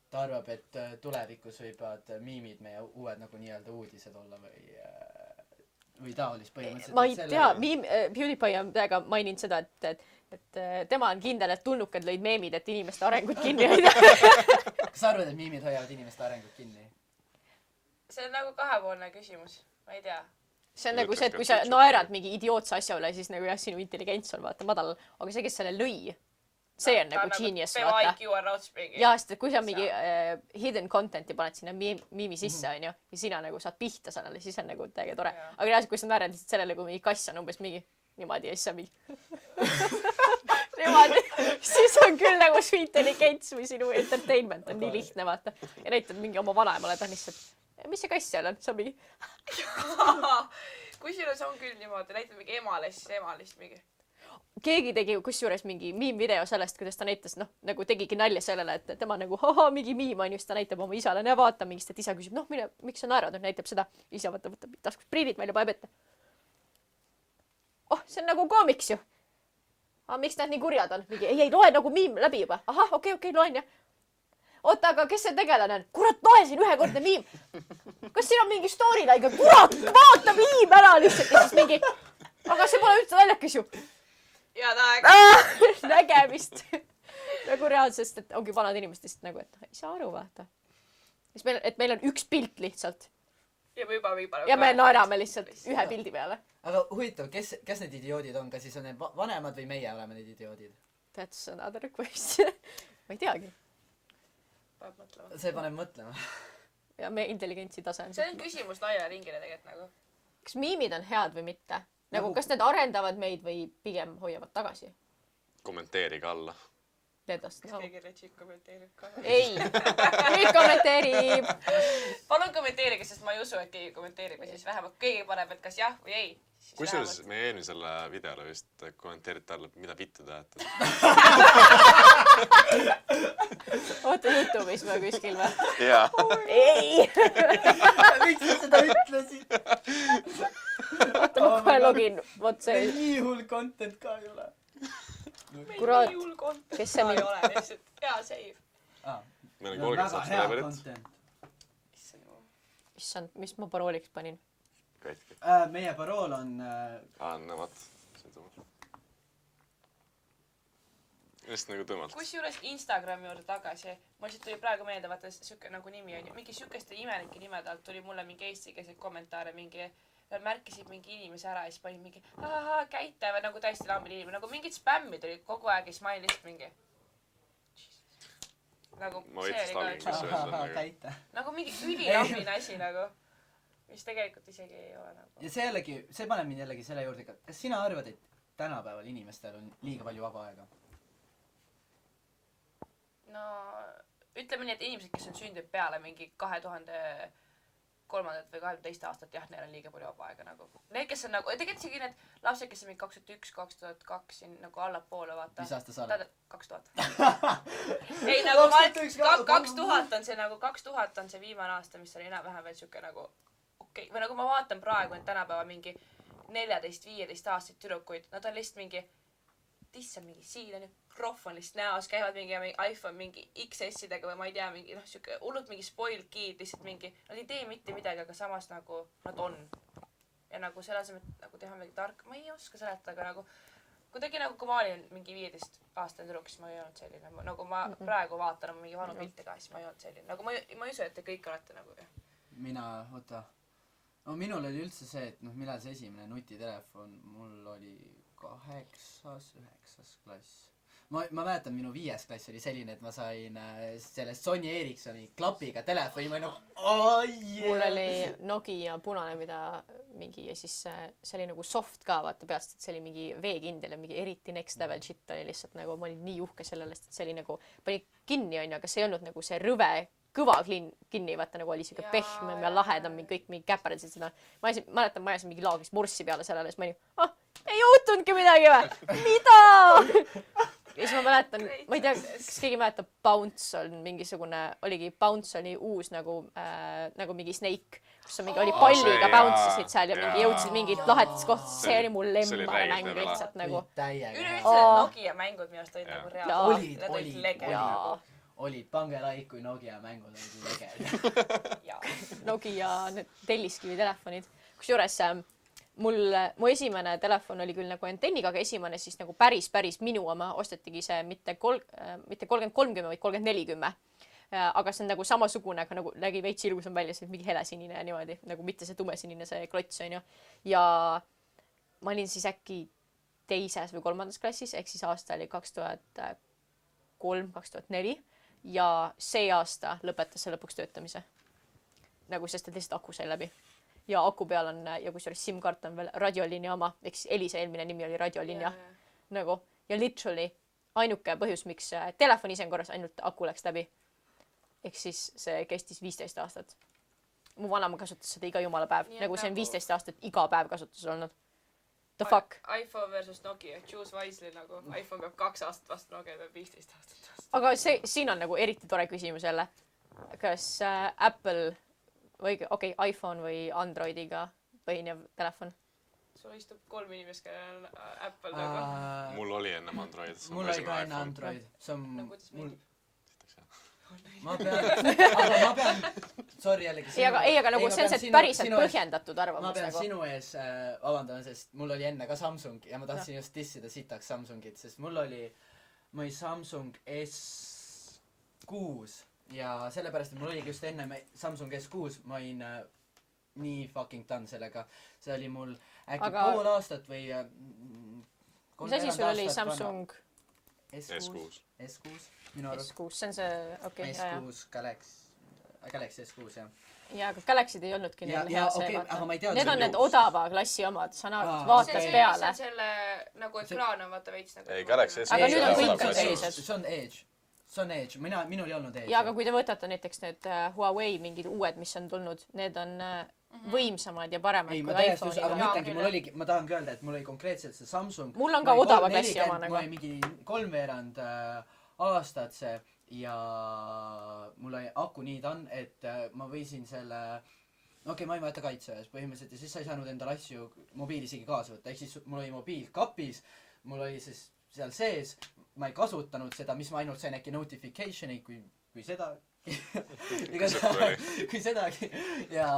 [SPEAKER 3] ta arvab, et tulevikus võivad miimid meie uued nagu nii-öelda uudised olla või taolist põhimõtteliselt?
[SPEAKER 1] Ma ei tea, PewDiePie on täiega maininud seda, et tema on kindel, et tulnukad lõid meemid, et inimeste arengut kinni hoida.
[SPEAKER 3] Kas sa arvad, et miimid hoiavad inimeste arengut kinni?
[SPEAKER 5] See on nagu kahepoolne küsimus, ma ei tea.
[SPEAKER 1] See on nagu see, et kui sa naerad mingi idiootse asja üle, siis nagu jah, sinu intelligents on vaata madal, aga see, kes selle lõi, see on nagu genius, vaata.
[SPEAKER 5] PYQ on raudselt mingi.
[SPEAKER 1] Ja, sest kui sa mingi hidden content'i paned sinna miimi sisse, onju, ja sina nagu saad pihta sellele, siis on nagu täiega tore. Aga reaalselt, kui sa naerad lihtsalt sellele, kui mingi kass on umbes mingi niimoodi ja siis on mingi niimoodi, siis on küll nagu su intelligents või sinu entertainment on nii lihtne, vaata. Ja näitad mingi oma vanaemale, ta on lihtsalt, mis see kass seal on? See on mingi...
[SPEAKER 5] Kusjuures on küll niimoodi, näitad mingi emale, siis emal lihtsalt mingi...
[SPEAKER 1] Keegi tegi kusjuures mingi miim-video sellest, kuidas ta näitas, noh, nagu tegigi nalja sellele, et tema nagu, haha, mingi miim on just, ta näitab oma isale, näe, vaata mingist, et isa küsib, noh, mine, miks sa naerad, näitab seda. Isa võtab taskust prillid välja, paneb ette. Oh, see on nagu koomiks ju. Miks nad nii kurjad on? Mingi, ei, loe nagu miim läbi juba. Ahah, okei, loen ja. Oota, aga kes see tegelane on? Kurat, loe siin ühekordne miim. Kas siin on mingi storyline? Kurat, vaata miim ära lihtsalt. Ja siis mingi, aga see pole üldse naljakas ju.
[SPEAKER 5] Ja taeg.
[SPEAKER 1] Nägemist. Nagu reaalsest, et ongi vanad inimesed lihtsalt nagu, et ei saa aru, vaata. Et meil on üks pilt lihtsalt.
[SPEAKER 5] Ja me juba
[SPEAKER 1] ja me naerame lihtsalt ühe pildi peale.
[SPEAKER 3] Aga huvitav, kes need idioodid on? Kas siis on need vanemad või meie oleme need idioodid?
[SPEAKER 1] That's another question. Ma ei teagi.
[SPEAKER 5] Paneb mõtlema.
[SPEAKER 3] See paneb mõtlema.
[SPEAKER 1] Ja me intelligentsi tase on.
[SPEAKER 5] See on küsimus laia ringile tegelikult nagu.
[SPEAKER 1] Kas miimid on head või mitte? Nagu, kas need arendavad meid või pigem hoiavad tagasi?
[SPEAKER 4] Kommenteerige alla.
[SPEAKER 5] Kas keegi Retšik kommenteerib ka?
[SPEAKER 1] Ei, nüüd kommenteerib.
[SPEAKER 5] Palun kommenteerige, sest ma ei usu, et keegi kommenteerib ja siis vähemalt keegi paneb, et kas jah või ei.
[SPEAKER 4] Kusjuures meie eelmisele videole vist kommenteerite alla, mida vittu tahate.
[SPEAKER 1] Oota, YouTube'is või kuskil või?
[SPEAKER 4] Jaa.
[SPEAKER 1] Ei!
[SPEAKER 3] Miks sa seda ütlesid?
[SPEAKER 1] Oota, ma kohe login. Vot see.
[SPEAKER 3] Nii hull content ka ei ole.
[SPEAKER 1] Kurat.
[SPEAKER 5] Kes see ei ole lihtsalt? Hea save.
[SPEAKER 4] Meil on 30 subscriberit.
[SPEAKER 1] Issand, mis ma parooliks panin?
[SPEAKER 4] Kaitke.
[SPEAKER 3] Meie parool on...
[SPEAKER 4] No vaat. See tõmalt. Just nagu tõmalt.
[SPEAKER 5] Kusjuures Instagrami juurde tagasi. Ma lihtsalt tuli praegu meelde, vaata siuke nagu nimi on ju. Mingi siukeste imelike nimede alt tuli mulle mingi eestikeelseid kommentaare mingi... Nad märkisid mingi inimese ära ja siis panin mingi käite või nagu täiesti lambile inimene. Nagu mingid spämmid olid kogu aeg ja siis ma olin lihtsalt mingi... Nagu
[SPEAKER 4] ma
[SPEAKER 5] see
[SPEAKER 4] võitis
[SPEAKER 5] oli
[SPEAKER 4] talgin,
[SPEAKER 5] ka
[SPEAKER 3] Käite.
[SPEAKER 5] nagu mingi ülilambine asi nagu. Mis tegelikult isegi ei ole nagu.
[SPEAKER 3] Ja see jällegi, see paneb mind jällegi selle juurde, kas sina arvad, et tänapäeval inimestel on liiga palju vaba aega?
[SPEAKER 5] No ütleme nii, et inimesed, kes on sündinud peale mingi 2003. või 22 aastat, jah, neil on liiga palju vaba aega nagu. Need, kes on nagu, tegelikult isegi need lapsed, kes on mingi 2001, 2002 siin nagu allapoole, vaata.
[SPEAKER 3] Mis aasta sa oled?
[SPEAKER 5] 2000. Ei, nagu ma olen, 2000 on see nagu, 2000 on see viimane aasta, mis oli enam-vähem veel siuke nagu okei. Või nagu ma vaatan praegu, et tänapäeva mingi 14-15 aastaid tüdrukuid, nad on lihtsalt mingi, tissa mingi siin on ju, proff on lihtsalt näos, käivad mingi iPhone mingi XS-idega või ma ei tea, mingi noh, siuke hullult mingi spoiled kid, lihtsalt mingi, nad ei tee mitte midagi, aga samas nagu nad on. Ja nagu selle asemel, et nagu teha mingi tark, ma ei oska seletada, aga nagu kuidagi nagu, kui ma olin mingi 15 aastane tüdruk, siis ma ei olnud selline. Nagu ma praegu vaatan oma mingi vanu pilte ka, siis ma ei olnud selline. Nagu ma ei usu, et te kõik olete nagu.
[SPEAKER 3] Mina, oota. No minul oli üldse see, et noh, millal see esimene nutitelefon, mul oli 8-9 klass. Ma mäletan, minu 5. klass oli selline, et ma sain sellest Sony Ericssoni klapiga telefoni, ma olin nagu
[SPEAKER 1] Mul oli Nokia punane, mida mingi ja siis see oli nagu soft ka, vaata peast, et see oli mingi veekindel ja mingi eriti next level shit oli lihtsalt nagu, ma olin nii uhke sellelest, et see oli nagu, pani kinni on ju, aga see ei olnud nagu see rüve kõva kinni, vaata nagu oli siuke pehmem ja lahedam, kõik mingi käperdasid seda. Ma mäletan, ma ajasin mingi laagris murssi peale sellele, siis ma olin, ei juhtunudki midagi või? Mida? Ja siis ma mäletan, ma ei tea, kas keegi mäletab, Bounce on mingisugune, oligi Bounce oli uus nagu mingi Snake, kus on mingi oli palliga bounce'isid seal ja mingi jõudsid mingid lahetis kohtades, see oli mul lembamäng lihtsalt nagu.
[SPEAKER 5] Üleüldse Nokia mängud minu arust olid nagu reaalselt.
[SPEAKER 3] Olid pangelaik, kui Nokia mängud olid legend.
[SPEAKER 1] Nokia need telliskivi telefonid. Kusjuures mu esimene telefon oli küll nagu antenniga, aga esimene siis nagu päris minu oma ostetigi see mitte 3030, vaid 3040. Aga see on nagu samasugune, aga nagu nägi veits ilusam välja, see mingi helesinine ja niimoodi, nagu mitte see tumesinine, see klots on ju. Ja ma olin siis äkki 2. või 3. klassis, ehk siis aasta oli 2003 2003, 2004 ja see aasta lõpetas see lõpuks töötamise. Nagu sest, et lihtsalt aku sai läbi. Ja aku peal on, ja kusjuures SIM-kaart on veel radiolinja oma, eks Elisa eelmine nimi oli radiolinja. Nagu, ja literally ainuke põhjus, miks telefon ise on korras, ainult aku läks läbi. Ehk siis see kestis 15 aastat. Mu vanema kasutas seda iga jumala päev. Nagu see on 15 aastat iga päev kasutusel olnud. The fuck?
[SPEAKER 5] iPhone versus Nokia. Choose wisely nagu. iPhone peab 2 aastat vastu, Nokia peab 15 aastat vastu.
[SPEAKER 1] Aga siin on nagu eriti tore küsimus jälle. Kas Apple või iPhone või Androidiga põhinev telefon?
[SPEAKER 5] Sul istub 3 inimest, kellel on Apple nagu.
[SPEAKER 4] Mul oli ennem Android.
[SPEAKER 3] Mul oli ka enne Android. See on mul... Ma pean... Sorry jällegi sinu...
[SPEAKER 1] Aga nagu see on see päriselt põhjendatud arvamus.
[SPEAKER 3] Ma pean sinu ees vabandama, sest mul oli enne ka Samsung ja ma tahtsin just dissida sitaks Samsungit, sest mul oli Samsung S6 ja sellepärast, et mul oligi just enne Samsung S6, ma olin nii fucking done sellega. See oli mul äkki pool aastat või...
[SPEAKER 1] Mis asi sul oli Samsung?
[SPEAKER 4] S6.
[SPEAKER 3] Minu arust.
[SPEAKER 1] S6, see on see...
[SPEAKER 3] S6 Galaxy S6, jah.
[SPEAKER 1] Ja, aga Galaxy'd ei olnudki neil hea see vaata. Need on need odava klassi omad, sa vaatad peale.
[SPEAKER 5] See on selle nagu ekraan on vaata veits nagu...
[SPEAKER 4] Ei, Galaxy S6.
[SPEAKER 1] Aga nüüd on kõik sellised.
[SPEAKER 3] See on Edge. Minul ei olnud Edge.
[SPEAKER 1] Ja, aga kui te võtate näiteks need Huawei mingid uued, mis on tulnud, need on võimsamad ja paremad kui iPhone'id.
[SPEAKER 3] Aga ma ütlengi, ma tahangi öelda, et mul oli konkreetselt see Samsung.
[SPEAKER 1] Mul on ka odava klassi oma nagu.
[SPEAKER 3] Mul oli mingi 3 aastat see ja mul oli aku nii tan, et ma võisin selle, ma ei vaata kaitseväes põhimõtteliselt ja siis sa ei saanud endale asju mobiili isegi kaasa võtta, ehk siis mul oli mobiil kapis, mul oli siis seal sees, ma ei kasutanud seda, mis ma ainult sain äkki notificationi, kui seda kui sedagi ja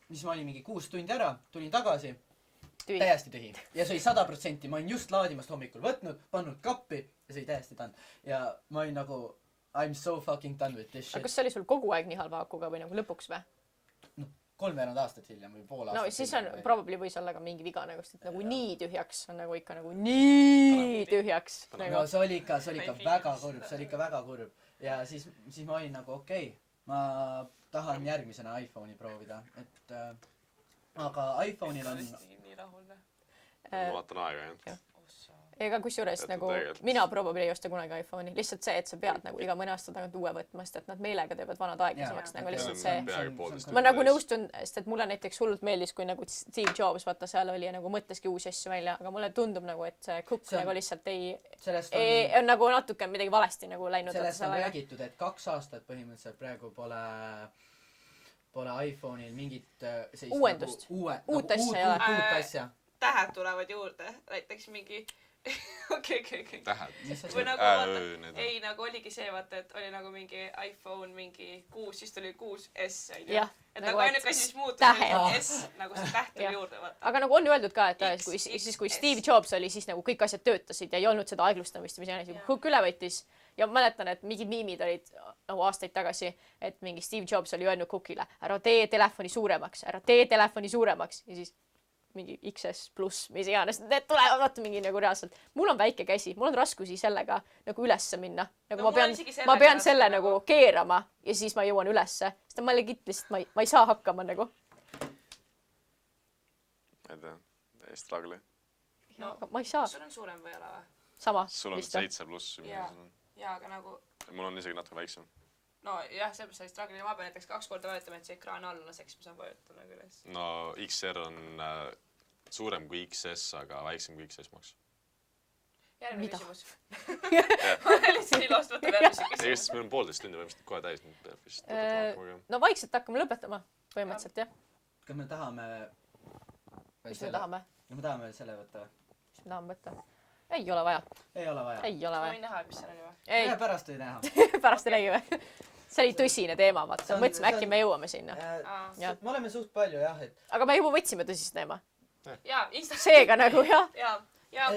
[SPEAKER 3] siis ma olin mingi 6 tundi ära, tulin tagasi täiesti tühi. Ja see oli 100%, ma olin just laadimast hommikul võtnud, pannud kappi ja see oli täiesti done. Ja ma olin nagu, I'm so fucking done with this shit.
[SPEAKER 1] Aga kas see oli sul kogu aeg nii halva akuga või nagu lõpuks või?
[SPEAKER 3] 3 aastat hiljem või pool aastat.
[SPEAKER 1] No siis on, probably võis olla ka mingi viga nagu, sest nagu nii tühjaks on nagu ikka nagu nii tühjaks.
[SPEAKER 3] No see oli ikka väga kurb. Ja siis ma olin nagu okei, ma tahan järgmisena iPhone'i proovida, et aga iPhone'il on...
[SPEAKER 5] Nii rahulne.
[SPEAKER 4] Ma vaatan aega, jah.
[SPEAKER 1] Ega kusjuures nagu mina probably ei osta kunagi iPhone'i. Lihtsalt see, et sa pead nagu iga mõne aasta tagant uue võtmast, et nad meelega teevad vanad aeglasemaks. Nagu lihtsalt see... Ma nagu nõustun, sest et mulle näiteks hullult meeldis, kui nagu Steve Jobs, vaata seal oli ja nagu mõtleski uusi asju välja, aga mulle tundub nagu, et see Cook nagu lihtsalt on nagu natuke midagi valesti nagu läinud.
[SPEAKER 3] Sellest on räägitud, et 2 aastat põhimõtteliselt praegu pole iPhone'il mingit
[SPEAKER 1] uuendust. Uut asja.
[SPEAKER 5] Tähed tulevad juurde, näiteks mingi okei.
[SPEAKER 4] Tähed?
[SPEAKER 5] Või nagu vaata, ei nagu oligi see vaata, et oli nagu mingi iPhone mingi 6, siis tuli 6S, et nagu ainuke siis muutus S, nagu see täht tuli juurde vaata.
[SPEAKER 1] Aga nagu on öeldud ka, et kui Steve Jobs oli, siis nagu kõik asjad töötasid ja ei olnud seda aeglustamist, mis jänes Cook üle võttis. Ja ma mäletan, et mingid miimid olid nagu aastaid tagasi, et mingi Steve Jobs oli öelnud Cookile, ära tee telefoni suuremaks ja siis mingi XS pluss, mis iganes, need tulevad vaata mingi nagu reaalselt. Mul on väike käsi, mul on raskusi sellega nagu ülesse minna. Nagu ma pean selle nagu keerama ja siis ma jõuan ülesse. Sest ma lihtsalt ma ei saa hakkama nagu.
[SPEAKER 4] Ma ei tea, täiesti struggle.
[SPEAKER 5] No,
[SPEAKER 1] ma ei saa.
[SPEAKER 5] Sul on suurem või ole või?
[SPEAKER 1] Sama.
[SPEAKER 4] Sul on 7 pluss.
[SPEAKER 5] Jaa, aga nagu...
[SPEAKER 4] Mul on isegi natuke väiksem.
[SPEAKER 5] No jah, seepärast sai struggle ja ma pean näiteks 2 korda vajutama, et see ekraan all laseks, ma saan vajutada nagu üles.
[SPEAKER 4] No XR on suurem kui XS, aga väiksem kui XS maks.
[SPEAKER 5] Järgmine küsimus. Ma lihtsalt ilost võtab järgmine küsimus.
[SPEAKER 4] Ei, just meil on 1,5 tundi võimaliselt kohe täis.
[SPEAKER 1] No vaikselt hakkame lõpetama, põhimõtteliselt, jah.
[SPEAKER 3] Kas me tahame...
[SPEAKER 1] Mis me tahame?
[SPEAKER 3] Me tahame selle võtta või?
[SPEAKER 1] Mis me tahame võtta? Ei ole vaja.
[SPEAKER 3] Ei ole vaja.
[SPEAKER 5] Ma võin näha, mis seal oli või?
[SPEAKER 1] Ei.
[SPEAKER 3] Pärast ei näha.
[SPEAKER 1] Pärast ei nägi või? See oli tõsine teema, vaata. Mõtlesime, äkki me jõuame sinna.
[SPEAKER 3] Me oleme suht palju, jah, et...
[SPEAKER 1] Aga me juba võtsime tõsist teema.
[SPEAKER 5] Jaa,
[SPEAKER 1] seega nagu, jah.
[SPEAKER 5] Ja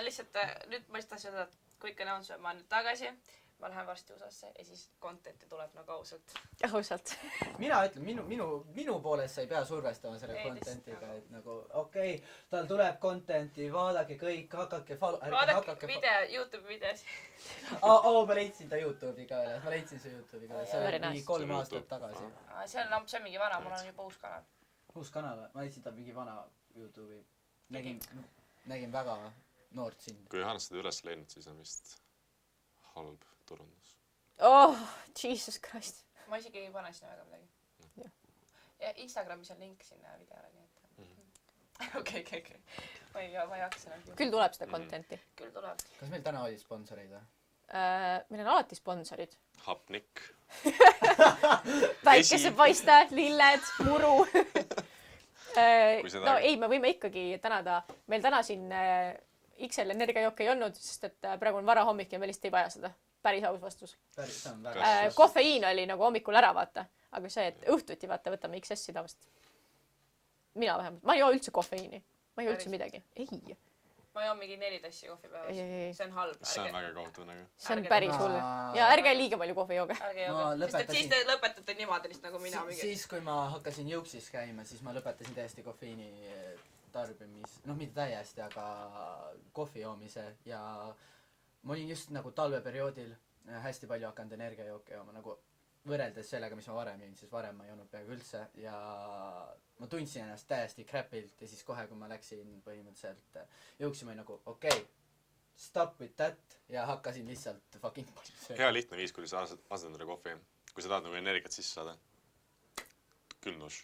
[SPEAKER 5] lihtsalt nüüd ma lihtsalt tahtsin öelda, et quick announcement, ma olen nüüd tagasi. ma lähen varsti USA-sse ja siis content'i tuleb nagu ausalt.
[SPEAKER 1] Ausalt.
[SPEAKER 3] mina ütlen, minu poolest sa ei pea survestama selle
[SPEAKER 5] Ei,
[SPEAKER 3] content'iga,
[SPEAKER 5] lihtsalt
[SPEAKER 3] et nagu okei, tal tuleb content'i, vaadake kõik, hakake
[SPEAKER 5] vaadake YouTube videos.
[SPEAKER 3] ma leidsin ta YouTube'i ka üles, ma leidsin see YouTube'i ka üles, see
[SPEAKER 1] Very
[SPEAKER 3] oli mingi
[SPEAKER 1] nice.
[SPEAKER 3] 3 aastat tagasi.
[SPEAKER 5] See on mingi vana, mul on juba uus kanal.
[SPEAKER 3] uus kanal, ma leidsin ta mingi vana YouTube'i. nägin väga noort sind.
[SPEAKER 4] kui Johannes seda üles leidnud, siis on vist halb turundus.
[SPEAKER 1] Oh, Jesus Christ.
[SPEAKER 5] Ma isegi ei pane sinna väga midagi. Ja Instagramis on link sinna videole, nii et... Okei. Ma ei jaksa enam.
[SPEAKER 1] Küll tuleb seda content'i.
[SPEAKER 5] Küll tuleb.
[SPEAKER 3] Kas meil täna oli sponsoreid või?
[SPEAKER 1] Meil on alati sponsorid.
[SPEAKER 4] Hapnik.
[SPEAKER 1] Päikesepaiste, lilled, muru.
[SPEAKER 4] seda-
[SPEAKER 1] No ei, me võime ikkagi tänada. Meil täna siin XL energiajooke ei olnud, sest et praegu on varahommik ja me lihtsalt ei vaja seda. Päris aus vastus.
[SPEAKER 3] Päris, see on väga...
[SPEAKER 1] Kofeiin oli nagu hommikul ära, vaata. Aga see, et õhtuti vaata, võtame XS-i tavaliselt. Mina vähemalt. Ma ei joo üldse kofeiini. Ma ei joo üldse midagi. Ei.
[SPEAKER 5] Ma joon mingi 4 tassi kohvi päevas.
[SPEAKER 1] Ei.
[SPEAKER 5] See on halb.
[SPEAKER 4] see on väga kohutav nagu.
[SPEAKER 1] See on päris hull. Ja ärge liiga palju kohvi jooge.
[SPEAKER 5] Ärge
[SPEAKER 3] Ma
[SPEAKER 5] jooge. Sest et
[SPEAKER 3] lõpetasin-
[SPEAKER 5] siis te lõpetate niimoodi lihtsalt nagu mina.
[SPEAKER 3] Siis, kui ma hakkasin jõuksis käima, siis ma lõpetasin täiesti kofeiini tarbimis... mitte täiesti, aga kohvi joomise ja ma olin just nagu talveperioodil hästi palju hakanud energiajooke jooma, nagu võrreldes sellega, mis ma varem jõin, siis varem ma ei joonud peaaegu üldse ja ma tundsin ennast täiesti crapilt ja siis kohe, kui ma läksin põhimõtteliselt jõuksi, ma olin nagu okei, stop with that ja hakkasin lihtsalt fucking palju sööma.
[SPEAKER 4] hea lihtne viis, kuidas asendada kohvi. Kui sa tahad nagu energiat sisse saada. Külmduš.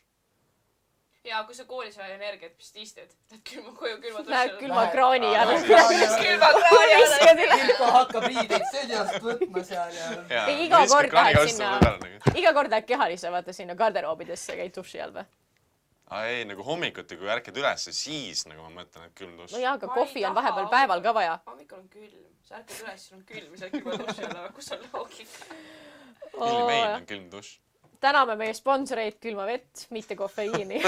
[SPEAKER 5] Ja kui sa koolis vaja energiat, mis sa istud? Lähed külma koju, külma
[SPEAKER 1] Läheb
[SPEAKER 5] duši.
[SPEAKER 1] külma kraani alla.
[SPEAKER 5] Külma kraani alla.
[SPEAKER 3] Kilko hakkab riideid seljast võtma seal ja...
[SPEAKER 1] Ei, iga kord lähed sinna, iga kord lähed kehalisse, vaata sinna garderoobidesse, käid duši all või?
[SPEAKER 4] Ei, nagu hommikuti, kui ärkad üles, siis nagu ma mõtlen, et külm duš.
[SPEAKER 1] No jaa, aga
[SPEAKER 5] Ma ei
[SPEAKER 1] kohvi on
[SPEAKER 5] taha
[SPEAKER 1] vahepeal päeval ka vaja.
[SPEAKER 5] Hommikul on külm. Sa ärkad üles, sul on külm ja sa ärkad külma duši alla. Kus on loogika?
[SPEAKER 4] Illi meil on külm duš.
[SPEAKER 1] Täname meie sponsoreid külma vett, mitte kofeiini.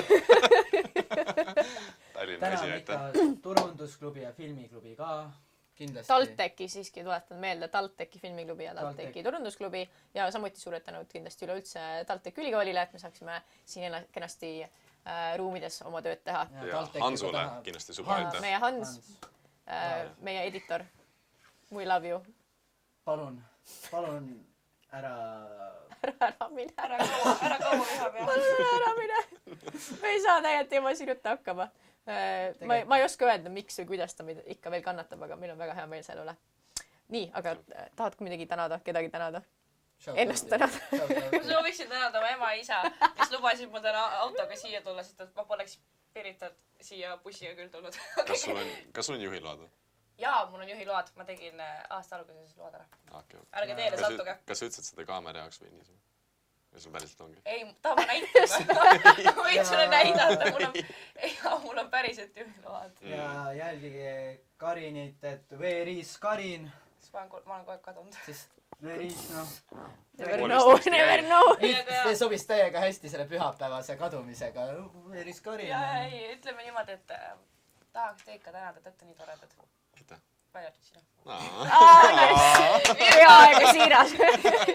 [SPEAKER 4] Tallinna
[SPEAKER 3] täna
[SPEAKER 4] vesi,
[SPEAKER 3] on
[SPEAKER 4] aitäh.
[SPEAKER 3] ikka turundusklubi ja filmiklubi ka kindlasti.
[SPEAKER 1] Talteki siiski tuletan meelde, Talteki filmiklubi ja
[SPEAKER 3] Taltek.
[SPEAKER 1] Talteki turundusklubi ja samuti suured tänud kindlasti üleüldse Talteki ülikoolile, et me saaksime siin kenasti ruumides oma tööd teha.
[SPEAKER 4] Ja Hansule kindlasti super aitäh.
[SPEAKER 1] Meie Hans, meie editor, we love you.
[SPEAKER 3] Palun ära
[SPEAKER 1] Ära mine.
[SPEAKER 5] Ära kaua viha peale.
[SPEAKER 1] Ära mine. Me ei saa tegelikult ilma sinuta hakkama. Ma ei oska öelda, miks või kuidas ta meid ikka veel kannatab, aga meil on väga hea meel selle üle. Nii, aga tahad ka midagi tänada, kedagi tänada? Ennast tänada.
[SPEAKER 5] Ma sooviksin tänada oma ema ja isa, kes lubasid mul täna autoga siia tulla, sest et ma poleks Piritat siia bussiga küll tulnud.
[SPEAKER 4] Kas sul on juhiload?
[SPEAKER 5] Jaa, mul on juhiload. Ma tegin aasta alguses load ära.
[SPEAKER 4] Okay.
[SPEAKER 5] Ärge teele sattuge.
[SPEAKER 4] Kas sa ütlesid seda kaamera jaoks või niisama? Ja sul päriselt ongi?
[SPEAKER 5] Ei, taha ma näitan. Ma võin sulle näidata. Mul on päriselt juhiload.
[SPEAKER 3] ja jälgige Karinit, et where is Karin,
[SPEAKER 5] Ma olen kogu aeg kadunud.
[SPEAKER 3] sest where is
[SPEAKER 1] Never know.
[SPEAKER 3] see sobis täiega hästi selle pühapäevase kadumisega. Where is Karin?
[SPEAKER 5] Ja ei, ütleme niimoodi, et tahaks te ikka tänada, et olete nii toredad.
[SPEAKER 4] Aitäh.
[SPEAKER 5] Välja arvatud sina.
[SPEAKER 1] Peaaegu siiras.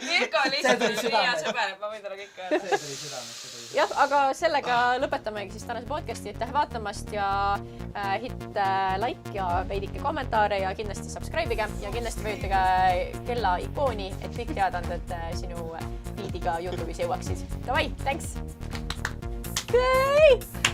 [SPEAKER 5] Mirko on lihtsalt
[SPEAKER 3] tuli
[SPEAKER 5] nii hea
[SPEAKER 3] südamest.
[SPEAKER 5] sõber, et ma võin talle kõik öelda.
[SPEAKER 3] see tuli südamest.
[SPEAKER 1] Jah, aga sellega lõpetamegi siis tänase podcasti. Aitäh vaatamast ja hit like ja veidike kommentaare ja kindlasti subscribe'ige ja kindlasti vajutage kella ikooni, et kõik teadaanded sinu feediga YouTube'is jõuaksid. Davai, thanks! Okay.